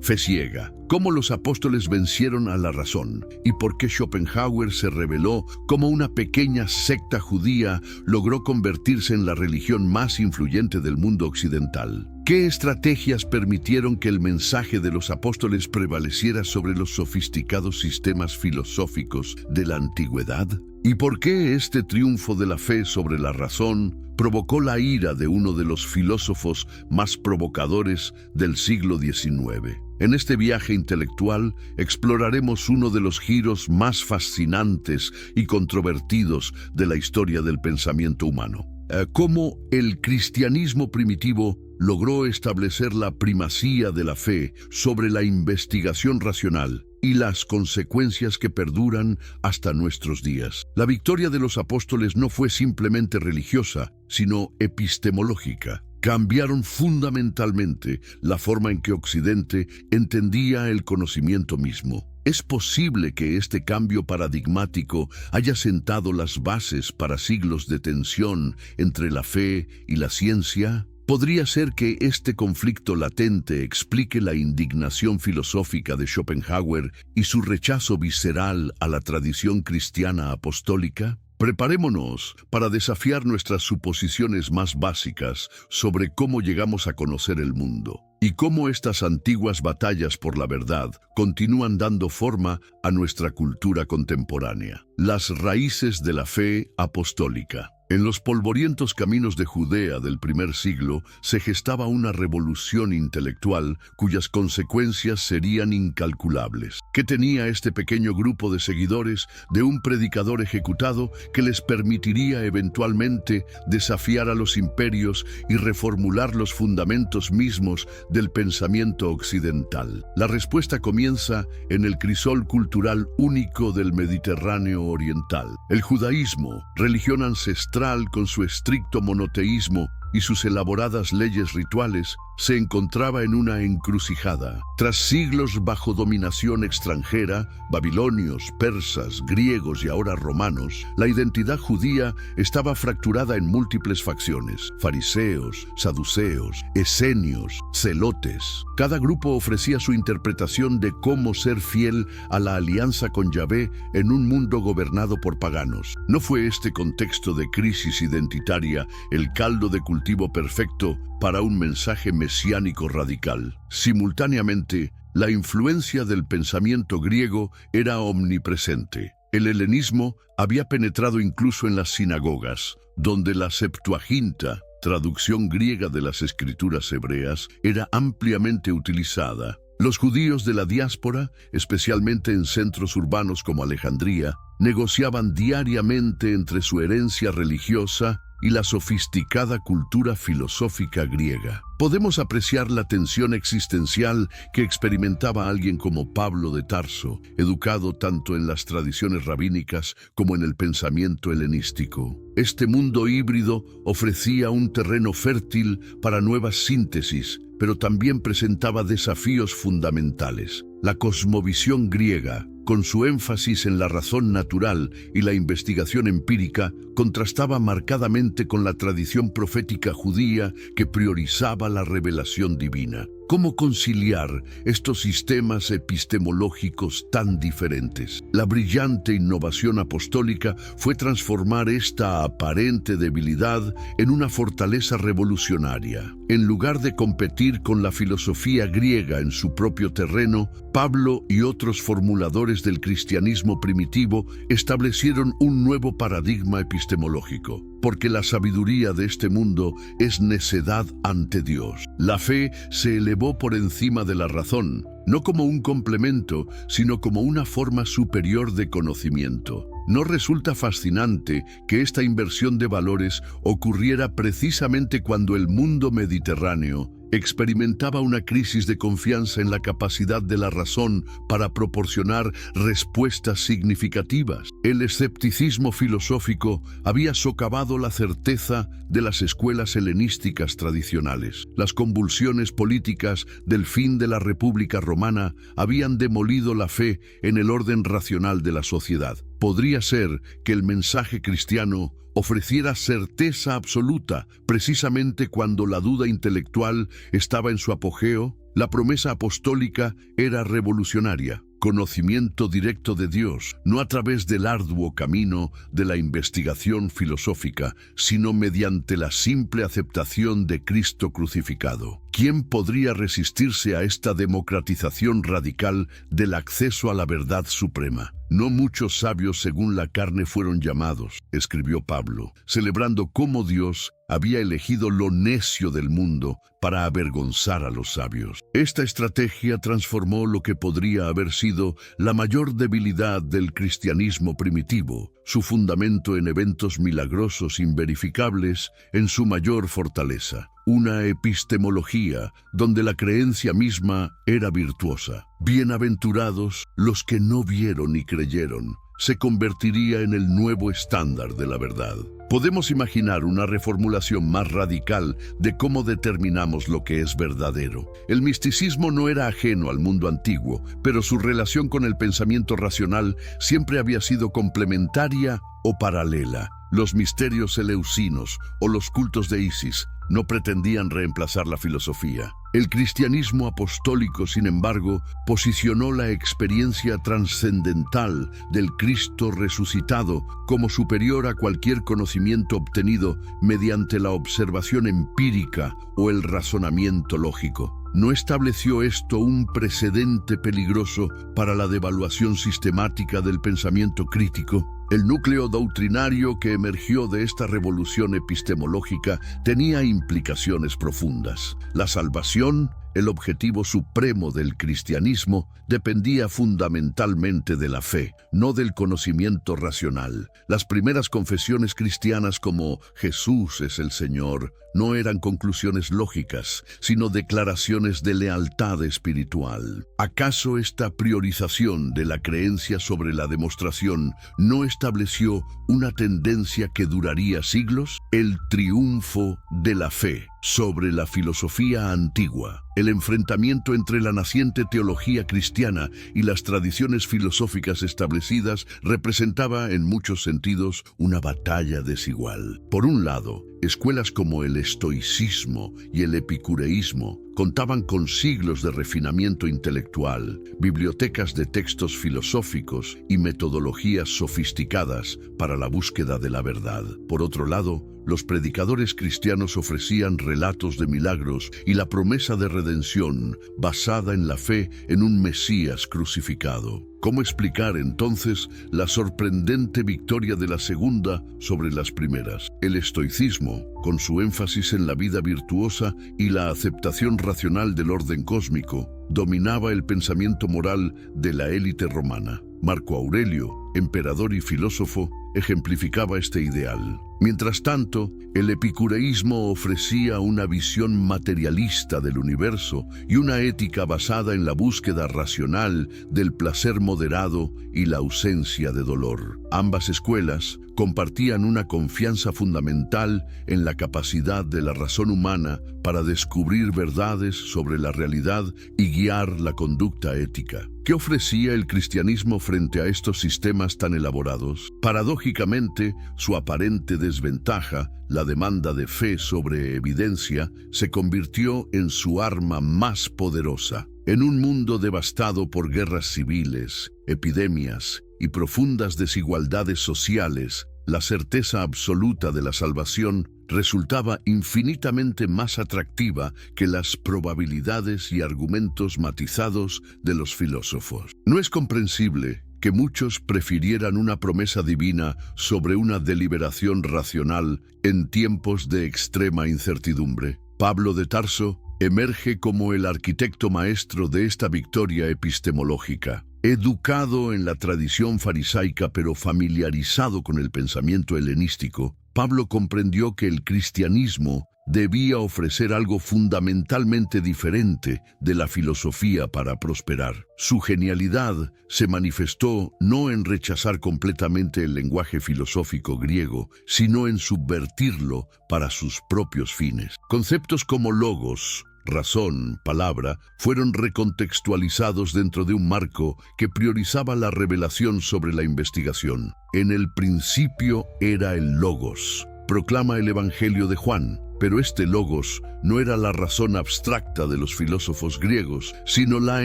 Fe ciega. Cómo los apóstoles vencieron a la razón y por qué Schopenhauer se reveló como una pequeña secta judía logró convertirse en la religión más influyente del mundo occidental. ¿Qué estrategias permitieron que el mensaje de los apóstoles prevaleciera sobre los sofisticados sistemas filosóficos de la antigüedad? ¿Y por qué este triunfo de la fe sobre la razón provocó la ira de uno de los filósofos más provocadores del siglo XIX? En este viaje intelectual exploraremos uno de los giros más fascinantes y controvertidos de la historia del pensamiento humano. Cómo el cristianismo primitivo logró establecer la primacía de la fe sobre la investigación racional y las consecuencias que perduran hasta nuestros días. La victoria de los apóstoles no fue simplemente religiosa, sino epistemológica. Cambiaron fundamentalmente la forma en que Occidente entendía el conocimiento mismo. ¿Es posible que este cambio paradigmático haya sentado las bases para siglos de tensión entre la fe y la ciencia? ¿Podría ser que este conflicto latente explique la indignación filosófica de Schopenhauer y su rechazo visceral a la tradición cristiana apostólica? Preparémonos para desafiar nuestras suposiciones más básicas sobre cómo llegamos a conocer el mundo y cómo estas antiguas batallas por la verdad continúan dando forma a nuestra cultura contemporánea. Las raíces de la fe apostólica. En los polvorientos caminos de Judea del primer siglo se gestaba una revolución intelectual cuyas consecuencias serían incalculables. ¿Qué tenía este pequeño grupo de seguidores de un predicador ejecutado que les permitiría eventualmente desafiar a los imperios y reformular los fundamentos mismos del pensamiento occidental? La respuesta comienza en el crisol cultural único del Mediterráneo oriental. El judaísmo, religión ancestral con su estricto monoteísmo y sus elaboradas leyes rituales, se encontraba en una encrucijada. Tras siglos bajo dominación extranjera, babilonios, persas, griegos y ahora romanos, la identidad judía estaba fracturada en múltiples facciones: fariseos, saduceos, esenios, celotes. Cada grupo ofrecía su interpretación de cómo ser fiel a la alianza con Yahvé en un mundo gobernado por paganos. ¿No fue este contexto de crisis identitaria el caldo de cultivo perfecto para un mensaje mesiánico radical? Simultáneamente, la influencia del pensamiento griego era omnipresente. El helenismo había penetrado incluso en las sinagogas, donde la Septuaginta, traducción griega de las escrituras hebreas, era ampliamente utilizada. Los judíos de la diáspora, especialmente en centros urbanos como Alejandría, negociaban diariamente entre su herencia religiosa y la sofisticada cultura filosófica griega. Podemos apreciar la tensión existencial que experimentaba alguien como Pablo de Tarso, educado tanto en las tradiciones rabínicas como en el pensamiento helenístico. Este mundo híbrido ofrecía un terreno fértil para nuevas síntesis, pero también presentaba desafíos fundamentales. La cosmovisión griega, con su énfasis en la razón natural y la investigación empírica, contrastaba marcadamente con la tradición profética judía que priorizaba la revelación divina. ¿Cómo conciliar estos sistemas epistemológicos tan diferentes? La brillante innovación apostólica fue transformar esta aparente debilidad en una fortaleza revolucionaria. En lugar de competir con la filosofía griega en su propio terreno, Pablo y otros formuladores del cristianismo primitivo establecieron un nuevo paradigma epistemológico. Porque la sabiduría de este mundo es necedad ante Dios. La fe se elevó por encima de la razón, no como un complemento, sino como una forma superior de conocimiento. ¿No resulta fascinante que esta inversión de valores ocurriera precisamente cuando el mundo mediterráneo experimentaba una crisis de confianza en la capacidad de la razón para proporcionar respuestas significativas? El escepticismo filosófico había socavado la certeza de las escuelas helenísticas tradicionales. Las convulsiones políticas del fin de la República Romana habían demolido la fe en el orden racional de la sociedad. ¿Podría ser que el mensaje cristiano ofreciera certeza absoluta precisamente cuando la duda intelectual estaba en su apogeo? La promesa apostólica era revolucionaria. Conocimiento directo de Dios, no a través del arduo camino de la investigación filosófica, sino mediante la simple aceptación de Cristo crucificado. ¿Quién podría resistirse a esta democratización radical del acceso a la verdad suprema? No muchos sabios según la carne fueron llamados, escribió Pablo, celebrando cómo Dios había elegido lo necio del mundo para avergonzar a los sabios. Esta estrategia transformó lo que podría haber sido la mayor debilidad del cristianismo primitivo, su fundamento en eventos milagrosos inverificables, en su mayor fortaleza. Una epistemología donde la creencia misma era virtuosa. Bienaventurados los que no vieron y creyeron, se convertiría en el nuevo estándar de la verdad. Podemos imaginar una reformulación más radical de cómo determinamos lo que es verdadero. El misticismo no era ajeno al mundo antiguo, pero su relación con el pensamiento racional siempre había sido complementaria o paralela. Los misterios eleusinos o los cultos de Isis no pretendían reemplazar la filosofía. El cristianismo apostólico, sin embargo, posicionó la experiencia trascendental del Cristo resucitado como superior a cualquier conocimiento obtenido mediante la observación empírica o el razonamiento lógico. ¿No estableció esto un precedente peligroso para la devaluación sistemática del pensamiento crítico? El núcleo doctrinario que emergió de esta revolución epistemológica tenía implicaciones profundas. La salvación, el objetivo supremo del cristianismo, dependía fundamentalmente de la fe, no del conocimiento racional. Las primeras confesiones cristianas como Jesús es el Señor no eran conclusiones lógicas, sino declaraciones de lealtad espiritual. ¿Acaso esta priorización de la creencia sobre la demostración no estableció una tendencia que duraría siglos? El triunfo de la fe sobre la filosofía antigua. El enfrentamiento entre la naciente teología cristiana y las tradiciones filosóficas establecidas representaba en muchos sentidos una batalla desigual. Por un lado, escuelas como el estoicismo y el epicureísmo contaban con siglos de refinamiento intelectual, bibliotecas de textos filosóficos y metodologías sofisticadas para la búsqueda de la verdad. Por otro lado, los predicadores cristianos ofrecían relatos de milagros y la promesa de redención basada en la fe en un Mesías crucificado. ¿Cómo explicar entonces la sorprendente victoria de la segunda sobre las primeras? El estoicismo, con su énfasis en la vida virtuosa y la aceptación racional del orden cósmico, dominaba el pensamiento moral de la élite romana. Marco Aurelio, emperador y filósofo, ejemplificaba este ideal. Mientras tanto, el epicureísmo ofrecía una visión materialista del universo y una ética basada en la búsqueda racional del placer moderado y la ausencia de dolor. Ambas escuelas compartían una confianza fundamental en la capacidad de la razón humana para descubrir verdades sobre la realidad y guiar la conducta ética. ¿Qué ofrecía el cristianismo frente a estos sistemas tan elaborados? Paradójicamente, su aparente desventaja, la demanda de fe sobre evidencia, se convirtió en su arma más poderosa. En un mundo devastado por guerras civiles, epidemias y profundas desigualdades sociales, la certeza absoluta de la salvación resultaba infinitamente más atractiva que las probabilidades y argumentos matizados de los filósofos. No es comprensible que muchos prefirieran una promesa divina sobre una deliberación racional en tiempos de extrema incertidumbre. Pablo de Tarso emerge como el arquitecto maestro de esta victoria epistemológica. Educado en la tradición farisaica pero familiarizado con el pensamiento helenístico, Pablo comprendió que el cristianismo debía ofrecer algo fundamentalmente diferente de la filosofía para prosperar. Su genialidad se manifestó no en rechazar completamente el lenguaje filosófico griego, sino en subvertirlo para sus propios fines. Conceptos como logos, razón, palabra, fueron recontextualizados dentro de un marco que priorizaba la revelación sobre la investigación. En el principio era el Logos, proclama el Evangelio de Juan, pero este Logos no era la razón abstracta de los filósofos griegos, sino la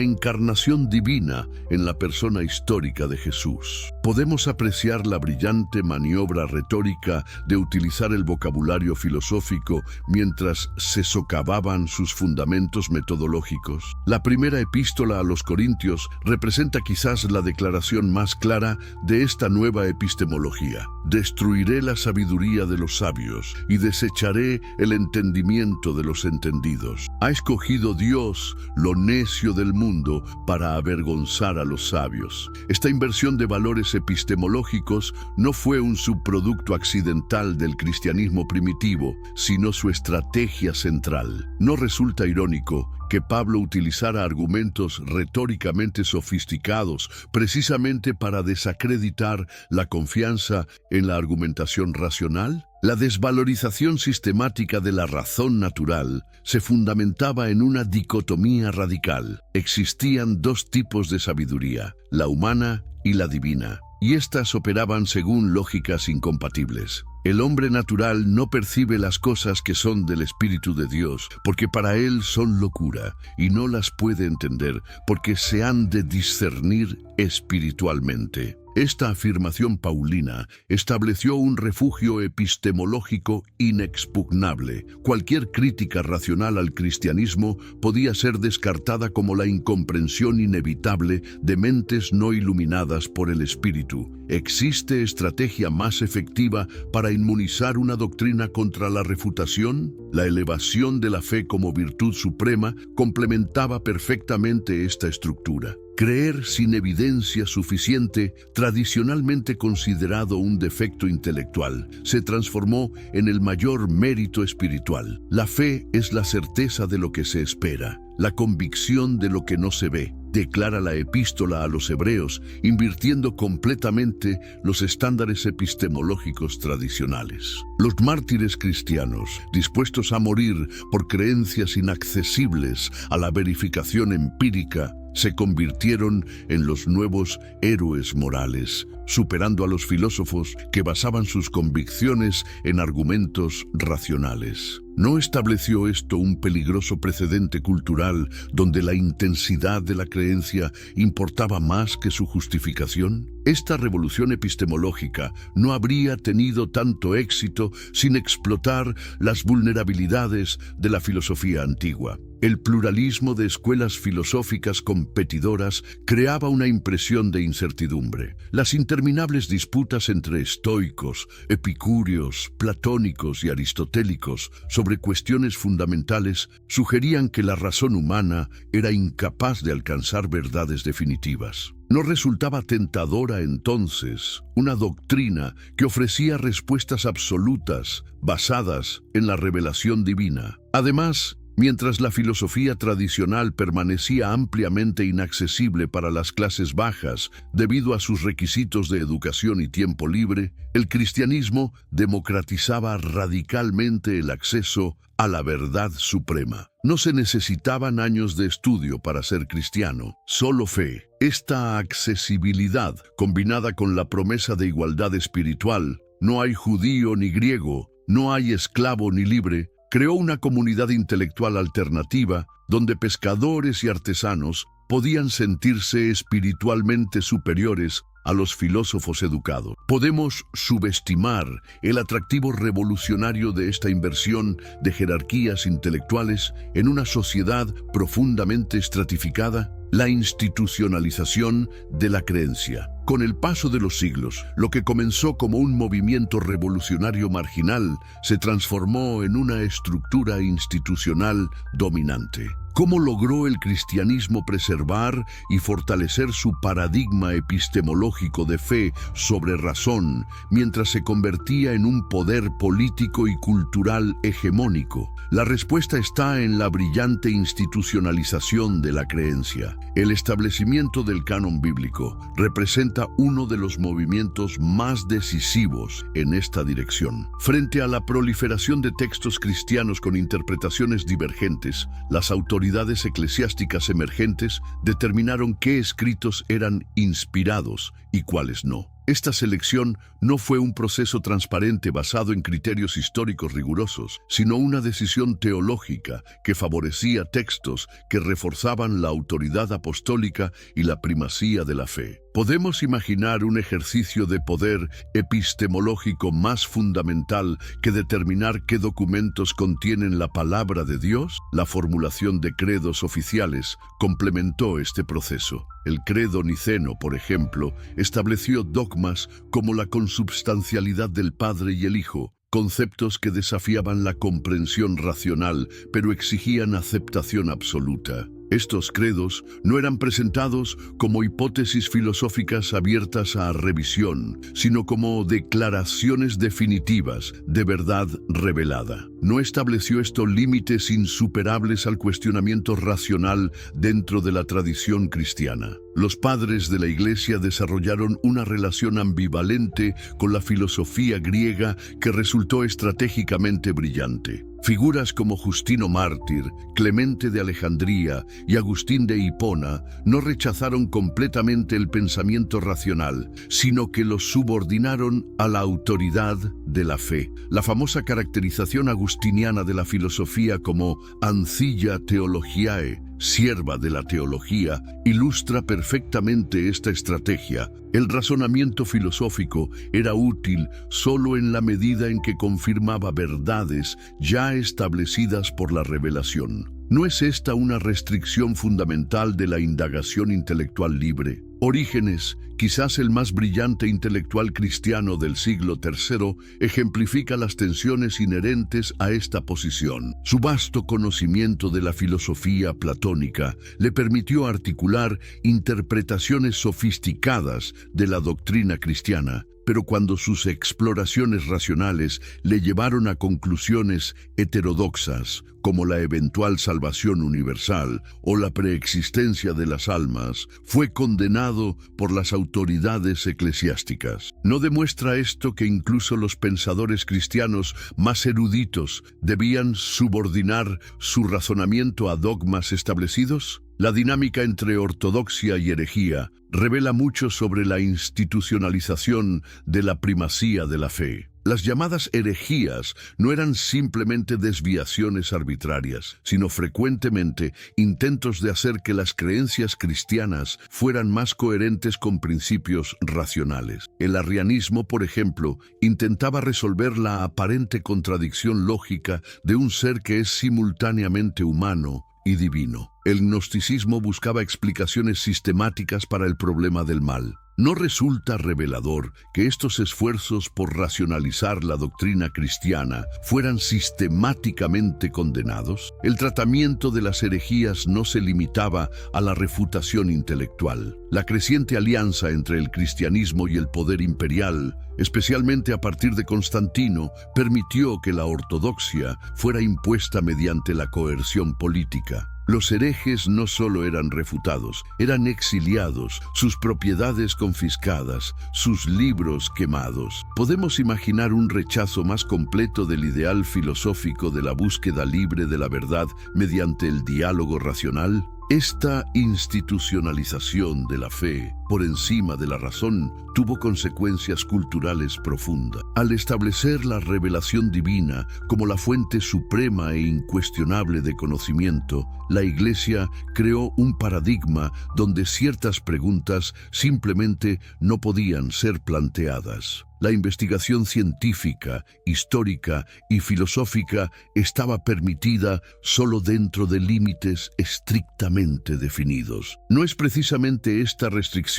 encarnación divina en la persona histórica de Jesús. Podemos apreciar la brillante maniobra retórica de utilizar el vocabulario filosófico mientras se socavaban sus fundamentos metodológicos. La primera epístola a los Corintios representa quizás la declaración más clara de esta nueva epistemología. Destruiré la sabiduría de los sabios y desecharé el entendimiento de los entendidos. Ha escogido Dios lo necio del mundo para avergonzar a los sabios. Esta inversión de valores epistemológicos no fue un subproducto accidental del cristianismo primitivo, sino su estrategia central. ¿No resulta irónico que Pablo utilizara argumentos retóricamente sofisticados precisamente para desacreditar la confianza en la argumentación racional? La desvalorización sistemática de la razón natural se fundamentaba en una dicotomía radical. Existían dos tipos de sabiduría, la humana y la divina, y éstas operaban según lógicas incompatibles. El hombre natural no percibe las cosas que son del Espíritu de Dios, porque para él son locura, y no las puede entender, porque se han de discernir espiritualmente. Esta afirmación paulina estableció un refugio epistemológico inexpugnable. Cualquier crítica racional al cristianismo podía ser descartada como la incomprensión inevitable de mentes no iluminadas por el Espíritu. ¿Existe estrategia más efectiva para inmunizar una doctrina contra la refutación? La elevación de la fe como virtud suprema complementaba perfectamente esta estructura. Creer sin evidencia suficiente, tradicionalmente considerado un defecto intelectual, se transformó en el mayor mérito espiritual. La fe es la certeza de lo que se espera, la convicción de lo que no se ve, declara la epístola a los Hebreos, invirtiendo completamente los estándares epistemológicos tradicionales. Los mártires cristianos, dispuestos a morir por creencias inaccesibles a la verificación empírica, se convirtieron en los nuevos héroes morales, superando a los filósofos que basaban sus convicciones en argumentos racionales. ¿No estableció esto un peligroso precedente cultural donde la intensidad de la creencia importaba más que su justificación? Esta revolución epistemológica no habría tenido tanto éxito sin explotar las vulnerabilidades de la filosofía antigua. El pluralismo de escuelas filosóficas competidoras creaba una impresión de incertidumbre. Las interminables disputas entre estoicos, epicúreos, platónicos y aristotélicos sobre cuestiones fundamentales sugerían que la razón humana era incapaz de alcanzar verdades definitivas. ¿No resultaba tentadora entonces una doctrina que ofrecía respuestas absolutas basadas en la revelación divina? Además, mientras la filosofía tradicional permanecía ampliamente inaccesible para las clases bajas debido a sus requisitos de educación y tiempo libre, el cristianismo democratizaba radicalmente el acceso a la verdad suprema. No se necesitaban años de estudio para ser cristiano, solo fe. Esta accesibilidad, combinada con la promesa de igualdad espiritual, no hay judío ni griego, no hay esclavo ni libre, creó una comunidad intelectual alternativa donde pescadores y artesanos podían sentirse espiritualmente superiores a los filósofos educados. Podemos subestimar el atractivo revolucionario de esta inversión de jerarquías intelectuales en una sociedad profundamente estratificada, la institucionalización de la creencia. Con el paso de los siglos, lo que comenzó como un movimiento revolucionario marginal se transformó en una estructura institucional dominante. ¿Cómo logró el cristianismo preservar y fortalecer su paradigma epistemológico de fe sobre razón mientras se convertía en un poder político y cultural hegemónico? La respuesta está en la brillante institucionalización de la creencia. El establecimiento del canon bíblico representa uno de los movimientos más decisivos en esta dirección. Frente a la proliferación de textos cristianos con interpretaciones divergentes, las autoridades eclesiásticas emergentes determinaron qué escritos eran inspirados y cuáles no. Esta selección no fue un proceso transparente basado en criterios históricos rigurosos, sino una decisión teológica que favorecía textos que reforzaban la autoridad apostólica y la primacía de la fe. ¿Podemos imaginar un ejercicio de poder epistemológico más fundamental que determinar qué documentos contienen la palabra de Dios? La formulación de credos oficiales complementó este proceso. El credo niceno, por ejemplo, estableció dogmas como la consubstancialidad del Padre y el Hijo, conceptos que desafiaban la comprensión racional, pero exigían aceptación absoluta. Estos credos no eran presentados como hipótesis filosóficas abiertas a revisión, sino como declaraciones definitivas de verdad revelada. No estableció esto límites insuperables al cuestionamiento racional dentro de la tradición cristiana. Los padres de la Iglesia desarrollaron una relación ambivalente con la filosofía griega que resultó estratégicamente brillante. Figuras como Justino Mártir, Clemente de Alejandría y Agustín de Hipona no rechazaron completamente el pensamiento racional, sino que lo subordinaron a la autoridad de la fe. La famosa caracterización agustiniana de la filosofía como ancilla theologiae, sierva de la teología, ilustra perfectamente esta estrategia. El razonamiento filosófico era útil solo en la medida en que confirmaba verdades ya establecidas por la revelación. ¿No es esta una restricción fundamental de la indagación intelectual libre? Orígenes, quizás el más brillante intelectual cristiano del siglo III, ejemplifica las tensiones inherentes a esta posición. Su vasto conocimiento de la filosofía platónica le permitió articular interpretaciones sofisticadas de la doctrina cristiana, pero cuando sus exploraciones racionales le llevaron a conclusiones heterodoxas, como la eventual salvación universal o la preexistencia de las almas, fue condenado por las autoridades eclesiásticas. ¿No demuestra esto que incluso los pensadores cristianos más eruditos debían subordinar su razonamiento a dogmas establecidos? La dinámica entre ortodoxia y herejía revela mucho sobre la institucionalización de la primacía de la fe. Las llamadas herejías no eran simplemente desviaciones arbitrarias, sino frecuentemente intentos de hacer que las creencias cristianas fueran más coherentes con principios racionales. El arrianismo, por ejemplo, intentaba resolver la aparente contradicción lógica de un ser que es simultáneamente humano y divino. El gnosticismo buscaba explicaciones sistemáticas para el problema del mal. ¿No resulta revelador que estos esfuerzos por racionalizar la doctrina cristiana fueran sistemáticamente condenados? El tratamiento de las herejías no se limitaba a la refutación intelectual. La creciente alianza entre el cristianismo y el poder imperial, especialmente a partir de Constantino, permitió que la ortodoxia fuera impuesta mediante la coerción política. Los herejes no solo eran refutados, eran exiliados, sus propiedades confiscadas, sus libros quemados. ¿Podemos imaginar un rechazo más completo del ideal filosófico de la búsqueda libre de la verdad mediante el diálogo racional? Esta institucionalización de la fe por encima de la razón tuvo consecuencias culturales profundas. Al establecer la revelación divina como la fuente suprema e incuestionable de conocimiento, la Iglesia creó un paradigma donde ciertas preguntas simplemente no podían ser planteadas. La investigación científica, histórica y filosófica estaba permitida solo dentro de límites estrictamente definidos. No es precisamente esta restricción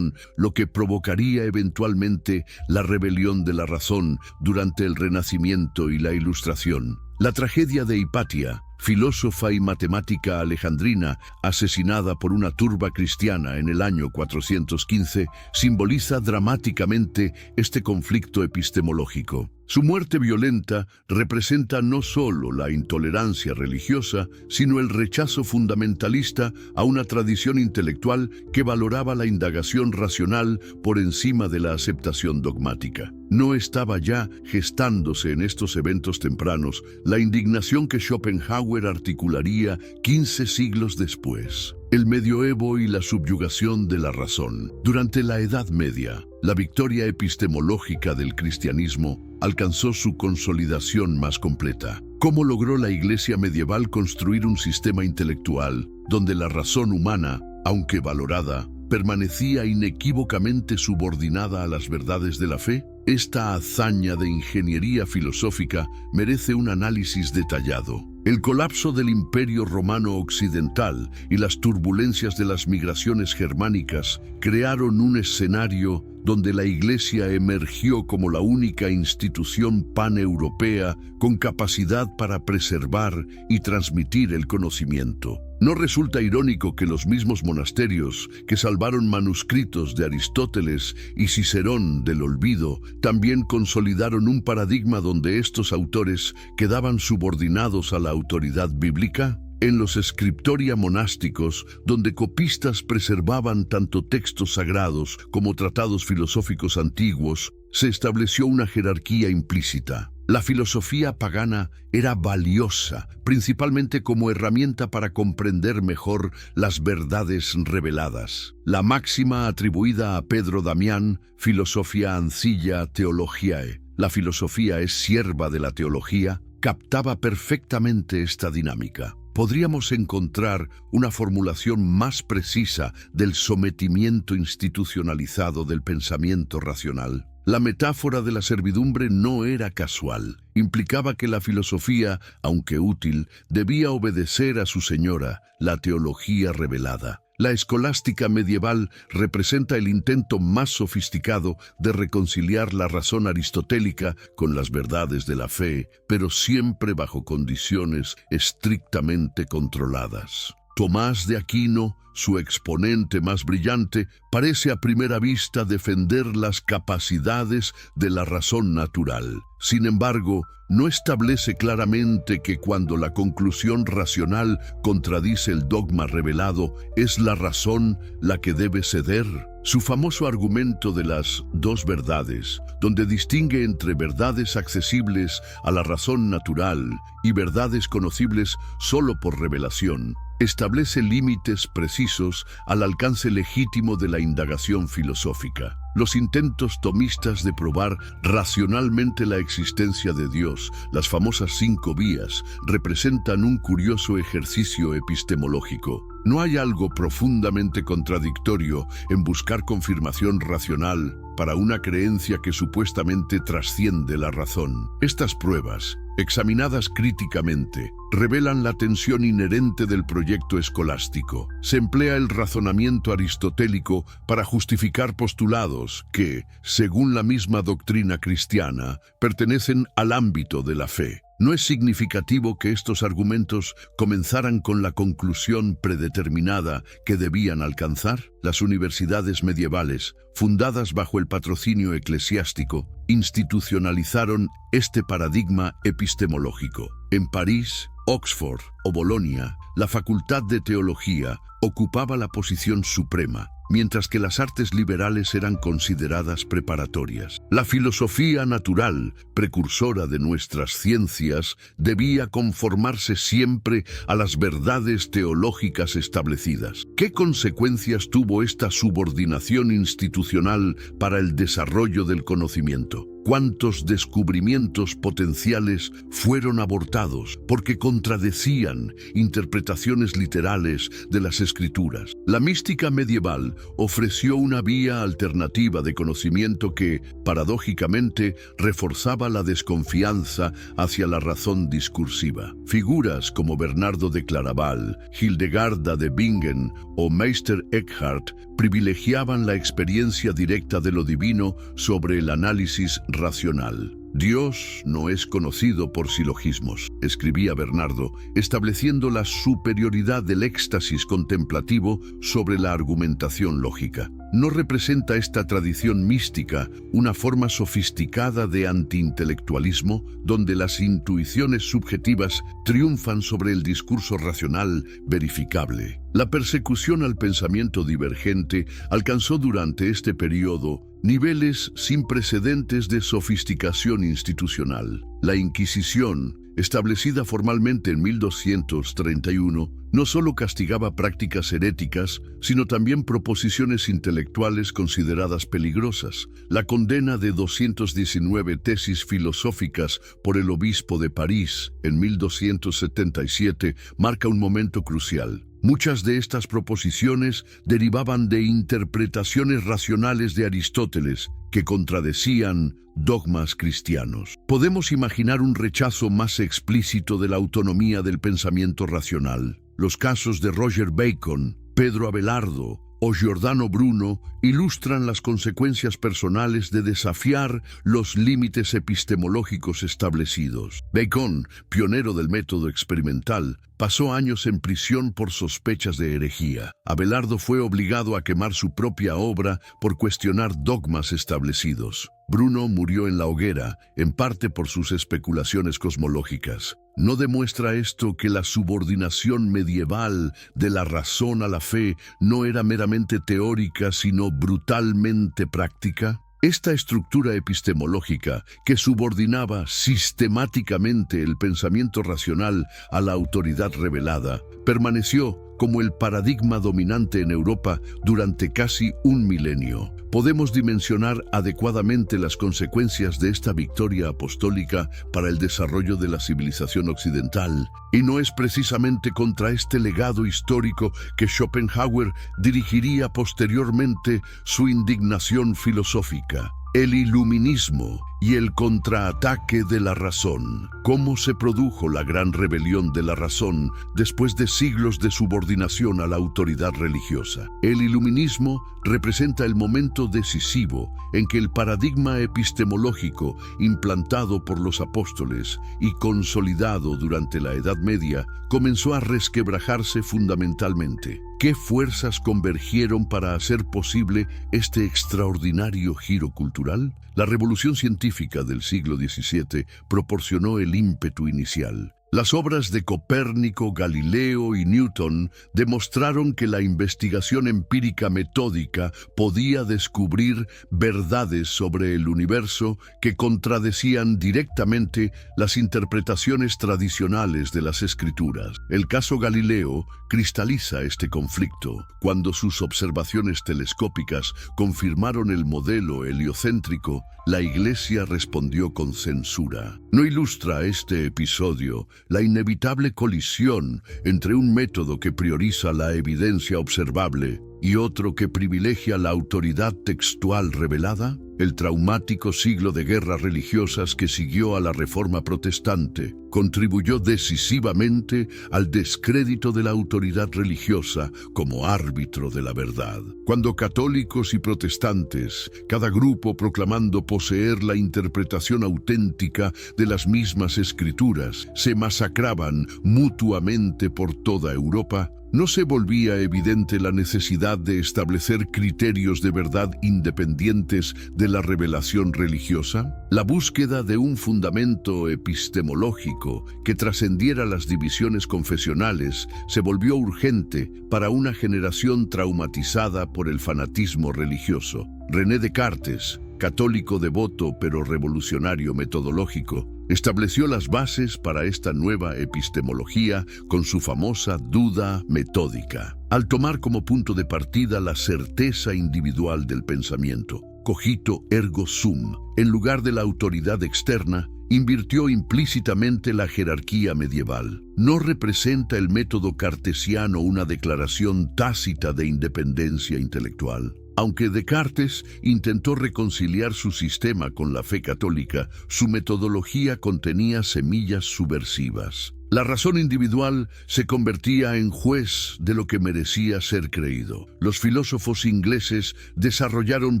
lo que provocaría eventualmente la rebelión de la razón durante el Renacimiento y la Ilustración. La tragedia de Hipatia, filósofa y matemática alejandrina, asesinada por una turba cristiana en el año 415, simboliza dramáticamente este conflicto epistemológico. Su muerte violenta representa no solo la intolerancia religiosa, sino el rechazo fundamentalista a una tradición intelectual que valoraba la indagación racional por encima de la aceptación dogmática. No estaba ya gestándose en estos eventos tempranos la indignación que Schopenhauer articularía 15 siglos después. El medioevo y la subyugación de la razón. Durante la Edad Media, la victoria epistemológica del cristianismo alcanzó su consolidación más completa. ¿Cómo logró la Iglesia medieval construir un sistema intelectual donde la razón humana, aunque valorada, permanecía inequívocamente subordinada a las verdades de la fe? Esta hazaña de ingeniería filosófica merece un análisis detallado. El colapso del Imperio Romano Occidental y las turbulencias de las migraciones germánicas crearon un escenario donde la Iglesia emergió como la única institución paneuropea con capacidad para preservar y transmitir el conocimiento. ¿No resulta irónico que los mismos monasterios que salvaron manuscritos de Aristóteles y Cicerón del olvido también consolidaron un paradigma donde estos autores quedaban subordinados a la autoridad bíblica? En los scriptoria monásticos, donde copistas preservaban tanto textos sagrados como tratados filosóficos antiguos, se estableció una jerarquía implícita. La filosofía pagana era valiosa, principalmente como herramienta para comprender mejor las verdades reveladas. La máxima atribuida a Pedro Damián, Philosophia ancilla theologiae, la filosofía es sierva de la teología, captaba perfectamente esta dinámica. Podríamos encontrar una formulación más precisa del sometimiento institucionalizado del pensamiento racional. La metáfora de la servidumbre no era casual. Implicaba que la filosofía, aunque útil, debía obedecer a su señora, la teología revelada. La escolástica medieval representa el intento más sofisticado de reconciliar la razón aristotélica con las verdades de la fe, pero siempre bajo condiciones estrictamente controladas. Tomás de Aquino, su exponente más brillante, parece a primera vista defender las capacidades de la razón natural. Sin embargo, no establece claramente que cuando la conclusión racional contradice el dogma revelado, es la razón la que debe ceder. Su famoso argumento de las dos verdades, donde distingue entre verdades accesibles a la razón natural y verdades conocibles solo por revelación, establece límites precisos al alcance legítimo de la indagación filosófica. Los intentos tomistas de probar racionalmente la existencia de Dios, las famosas 5 vías, representan un curioso ejercicio epistemológico. No hay algo profundamente contradictorio en buscar confirmación racional para una creencia que supuestamente trasciende la razón. Estas pruebas, examinadas críticamente, revelan la tensión inherente del proyecto escolástico. Se emplea el razonamiento aristotélico para justificar postulados que, según la misma doctrina cristiana, pertenecen al ámbito de la fe. ¿No es significativo que estos argumentos comenzaran con la conclusión predeterminada que debían alcanzar? Las universidades medievales, fundadas bajo el patrocinio eclesiástico, institucionalizaron este paradigma epistemológico. En París, Oxford o Bolonia, la Facultad de Teología ocupaba la posición suprema, mientras que las artes liberales eran consideradas preparatorias. La filosofía natural, precursora de nuestras ciencias, debía conformarse siempre a las verdades teológicas establecidas. ¿Qué consecuencias tuvo esta subordinación institucional para el desarrollo del conocimiento? ¿Cuántos descubrimientos potenciales fueron abortados porque contradecían interpretaciones literales de las escrituras? La mística medieval ofreció una vía alternativa de conocimiento que, paradójicamente, reforzaba la desconfianza hacia la razón discursiva. Figuras como Bernardo de Claraval, Hildegarda de Bingen o Meister Eckhart privilegiaban la experiencia directa de lo divino sobre el análisis racional. Dios no es conocido por silogismos, escribía Bernardo, estableciendo la superioridad del éxtasis contemplativo sobre la argumentación lógica. ¿No representa esta tradición mística una forma sofisticada de antiintelectualismo, donde las intuiciones subjetivas triunfan sobre el discurso racional verificable? La persecución al pensamiento divergente alcanzó durante este periodo niveles sin precedentes de sofisticación institucional. La Inquisición, establecida formalmente en 1231, no solo castigaba prácticas heréticas, sino también proposiciones intelectuales consideradas peligrosas. La condena de 219 tesis filosóficas por el obispo de París en 1277 marca un momento crucial. Muchas de estas proposiciones derivaban de interpretaciones racionales de Aristóteles que contradecían dogmas cristianos. Podemos imaginar un rechazo más explícito de la autonomía del pensamiento racional. Los casos de Roger Bacon, Pedro Abelardo o Giordano Bruno ilustran las consecuencias personales de desafiar los límites epistemológicos establecidos. Bacon, pionero del método experimental, pasó años en prisión por sospechas de herejía. Abelardo fue obligado a quemar su propia obra por cuestionar dogmas establecidos. Bruno murió en la hoguera, en parte por sus especulaciones cosmológicas. ¿No demuestra esto que la subordinación medieval de la razón a la fe no era meramente teórica, sino brutalmente práctica? Esta estructura epistemológica, que subordinaba sistemáticamente el pensamiento racional a la autoridad revelada, permaneció como el paradigma dominante en Europa durante casi un milenio. Podemos dimensionar adecuadamente las consecuencias de esta victoria apostólica para el desarrollo de la civilización occidental. Y no es precisamente contra este legado histórico que Schopenhauer dirigiría posteriormente su indignación filosófica. El iluminismo y el contraataque de la razón. ¿Cómo se produjo la gran rebelión de la razón después de siglos de subordinación a la autoridad religiosa? El iluminismo representa el momento decisivo en que el paradigma epistemológico implantado por los apóstoles y consolidado durante la Edad Media comenzó a resquebrajarse fundamentalmente. ¿Qué fuerzas convergieron para hacer posible este extraordinario giro cultural? La revolución científica del siglo XVII proporcionó el ímpetu inicial. Las obras de Copérnico, Galileo y Newton demostraron que la investigación empírica metódica podía descubrir verdades sobre el universo que contradecían directamente las interpretaciones tradicionales de las escrituras. El caso Galileo cristaliza este conflicto cuando sus observaciones telescópicas confirmaron el modelo heliocéntrico. La Iglesia respondió con censura. ¿No ilustra este episodio la inevitable colisión entre un método que prioriza la evidencia observable y otro que privilegia la autoridad textual revelada? El traumático siglo de guerras religiosas que siguió a la Reforma Protestante contribuyó decisivamente al descrédito de la autoridad religiosa como árbitro de la verdad. Cuando católicos y protestantes, cada grupo proclamando poseer la interpretación auténtica de las mismas escrituras, se masacraban mutuamente por toda Europa, ¿no se volvía evidente la necesidad de establecer criterios de verdad independientes de la revelación religiosa? La búsqueda de un fundamento epistemológico que trascendiera las divisiones confesionales se volvió urgente para una generación traumatizada por el fanatismo religioso. René Descartes, católico devoto pero revolucionario metodológico, estableció las bases para esta nueva epistemología con su famosa duda metódica, al tomar como punto de partida la certeza individual del pensamiento. Cogito ergo sum, en lugar de la autoridad externa, invirtió implícitamente la jerarquía medieval. No representa el método cartesiano una declaración tácita de independencia intelectual. Aunque Descartes intentó reconciliar su sistema con la fe católica, su metodología contenía semillas subversivas. La razón individual se convertía en juez de lo que merecía ser creído. Los filósofos ingleses desarrollaron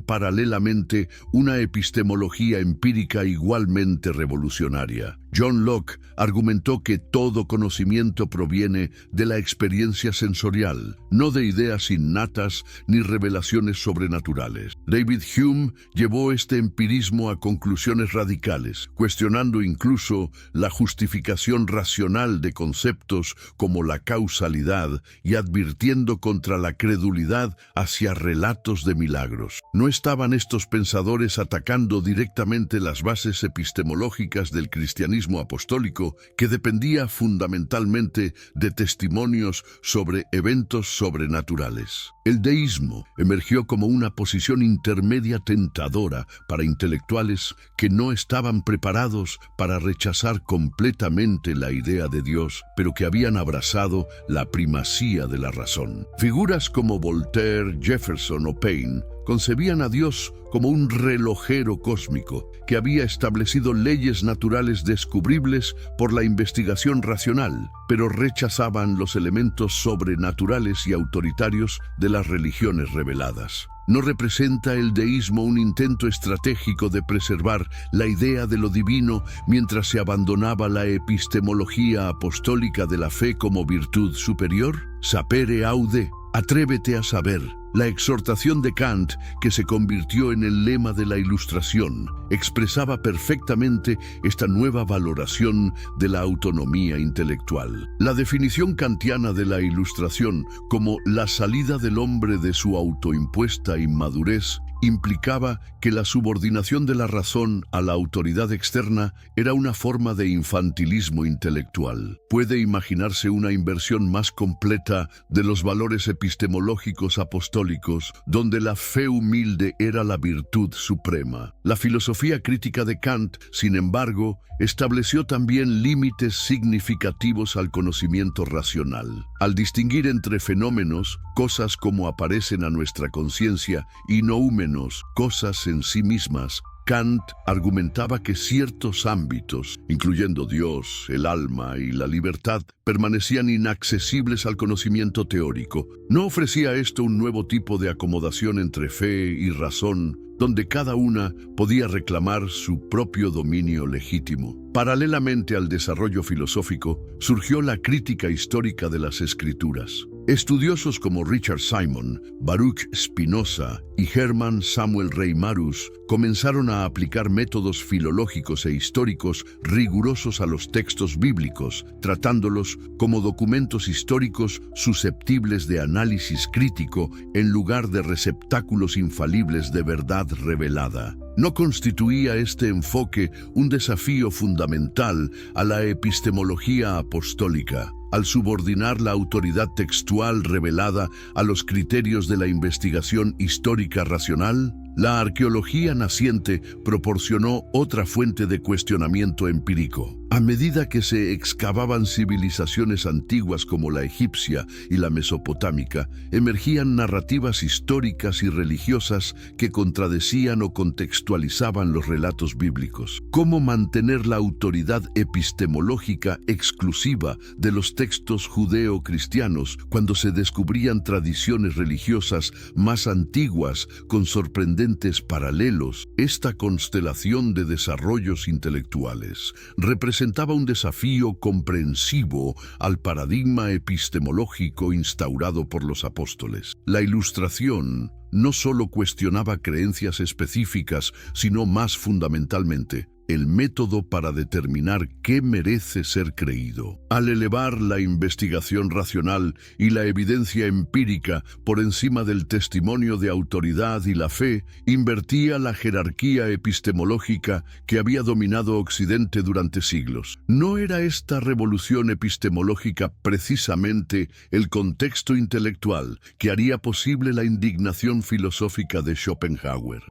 paralelamente una epistemología empírica igualmente revolucionaria. John Locke argumentó que todo conocimiento proviene de la experiencia sensorial, no de ideas innatas ni revelaciones sobrenaturales. David Hume llevó este empirismo a conclusiones radicales, cuestionando incluso la justificación racional de conceptos como la causalidad y advirtiendo contra la credulidad hacia relatos de milagros. ¿No estaban estos pensadores atacando directamente las bases epistemológicas del cristianismo cristianismo apostólico que dependía fundamentalmente de testimonios sobre eventos sobrenaturales. El deísmo emergió como una posición intermedia tentadora para intelectuales que no estaban preparados para rechazar completamente la idea de Dios, pero que habían abrazado la primacía de la razón. Figuras como Voltaire, Jefferson o Paine concebían a Dios como un relojero cósmico que había establecido leyes naturales descubribles por la investigación racional, pero rechazaban los elementos sobrenaturales y autoritarios de las religiones reveladas. ¿No representa el deísmo un intento estratégico de preservar la idea de lo divino mientras se abandonaba la epistemología apostólica de la fe como virtud superior? Sapere aude, atrévete a saber. La exhortación de Kant, que se convirtió en el lema de la Ilustración, expresaba perfectamente esta nueva valoración de la autonomía intelectual. La definición kantiana de la Ilustración como la salida del hombre de su autoimpuesta inmadurez implicaba que la subordinación de la razón a la autoridad externa era una forma de infantilismo intelectual. Puede imaginarse una inversión más completa de los valores epistemológicos apostólicos, donde la fe humilde era la virtud suprema. La filosofía crítica de Kant, sin embargo, estableció también límites significativos al conocimiento racional. Al distinguir entre fenómenos, cosas como aparecen a nuestra conciencia, y noúmenos, cosas en sí mismas, Kant argumentaba que ciertos ámbitos, incluyendo Dios, el alma y la libertad, permanecían inaccesibles al conocimiento teórico. No ofrecía esto un nuevo tipo de acomodación entre fe y razón, donde cada una podía reclamar su propio dominio legítimo. Paralelamente al desarrollo filosófico, surgió la crítica histórica de las escrituras. Estudiosos como Richard Simon, Baruch Spinoza y Hermann Samuel Reimarus comenzaron a aplicar métodos filológicos e históricos rigurosos a los textos bíblicos, tratándolos como documentos históricos susceptibles de análisis crítico en lugar de receptáculos infalibles de verdad revelada. ¿No constituía este enfoque un desafío fundamental a la epistemología apostólica, al subordinar la autoridad textual revelada a los criterios de la investigación histórica racional? La arqueología naciente proporcionó otra fuente de cuestionamiento empírico. A medida que se excavaban civilizaciones antiguas como la egipcia y la mesopotámica, emergían narrativas históricas y religiosas que contradecían o contextualizaban los relatos bíblicos. ¿Cómo mantener la autoridad epistemológica exclusiva de los textos judeo-cristianos cuando se descubrían tradiciones religiosas más antiguas con sorprendentes paralelos? Esta constelación de desarrollos intelectuales representaba un desafío comprensivo al paradigma epistemológico instaurado por los apóstoles. La Ilustración no solo cuestionaba creencias específicas, sino más fundamentalmente, el método para determinar qué merece ser creído. Al elevar la investigación racional y la evidencia empírica por encima del testimonio de autoridad y la fe, invertía la jerarquía epistemológica que había dominado Occidente durante siglos. ¿No era esta revolución epistemológica precisamente el contexto intelectual que haría posible la indignación filosófica de Schopenhauer?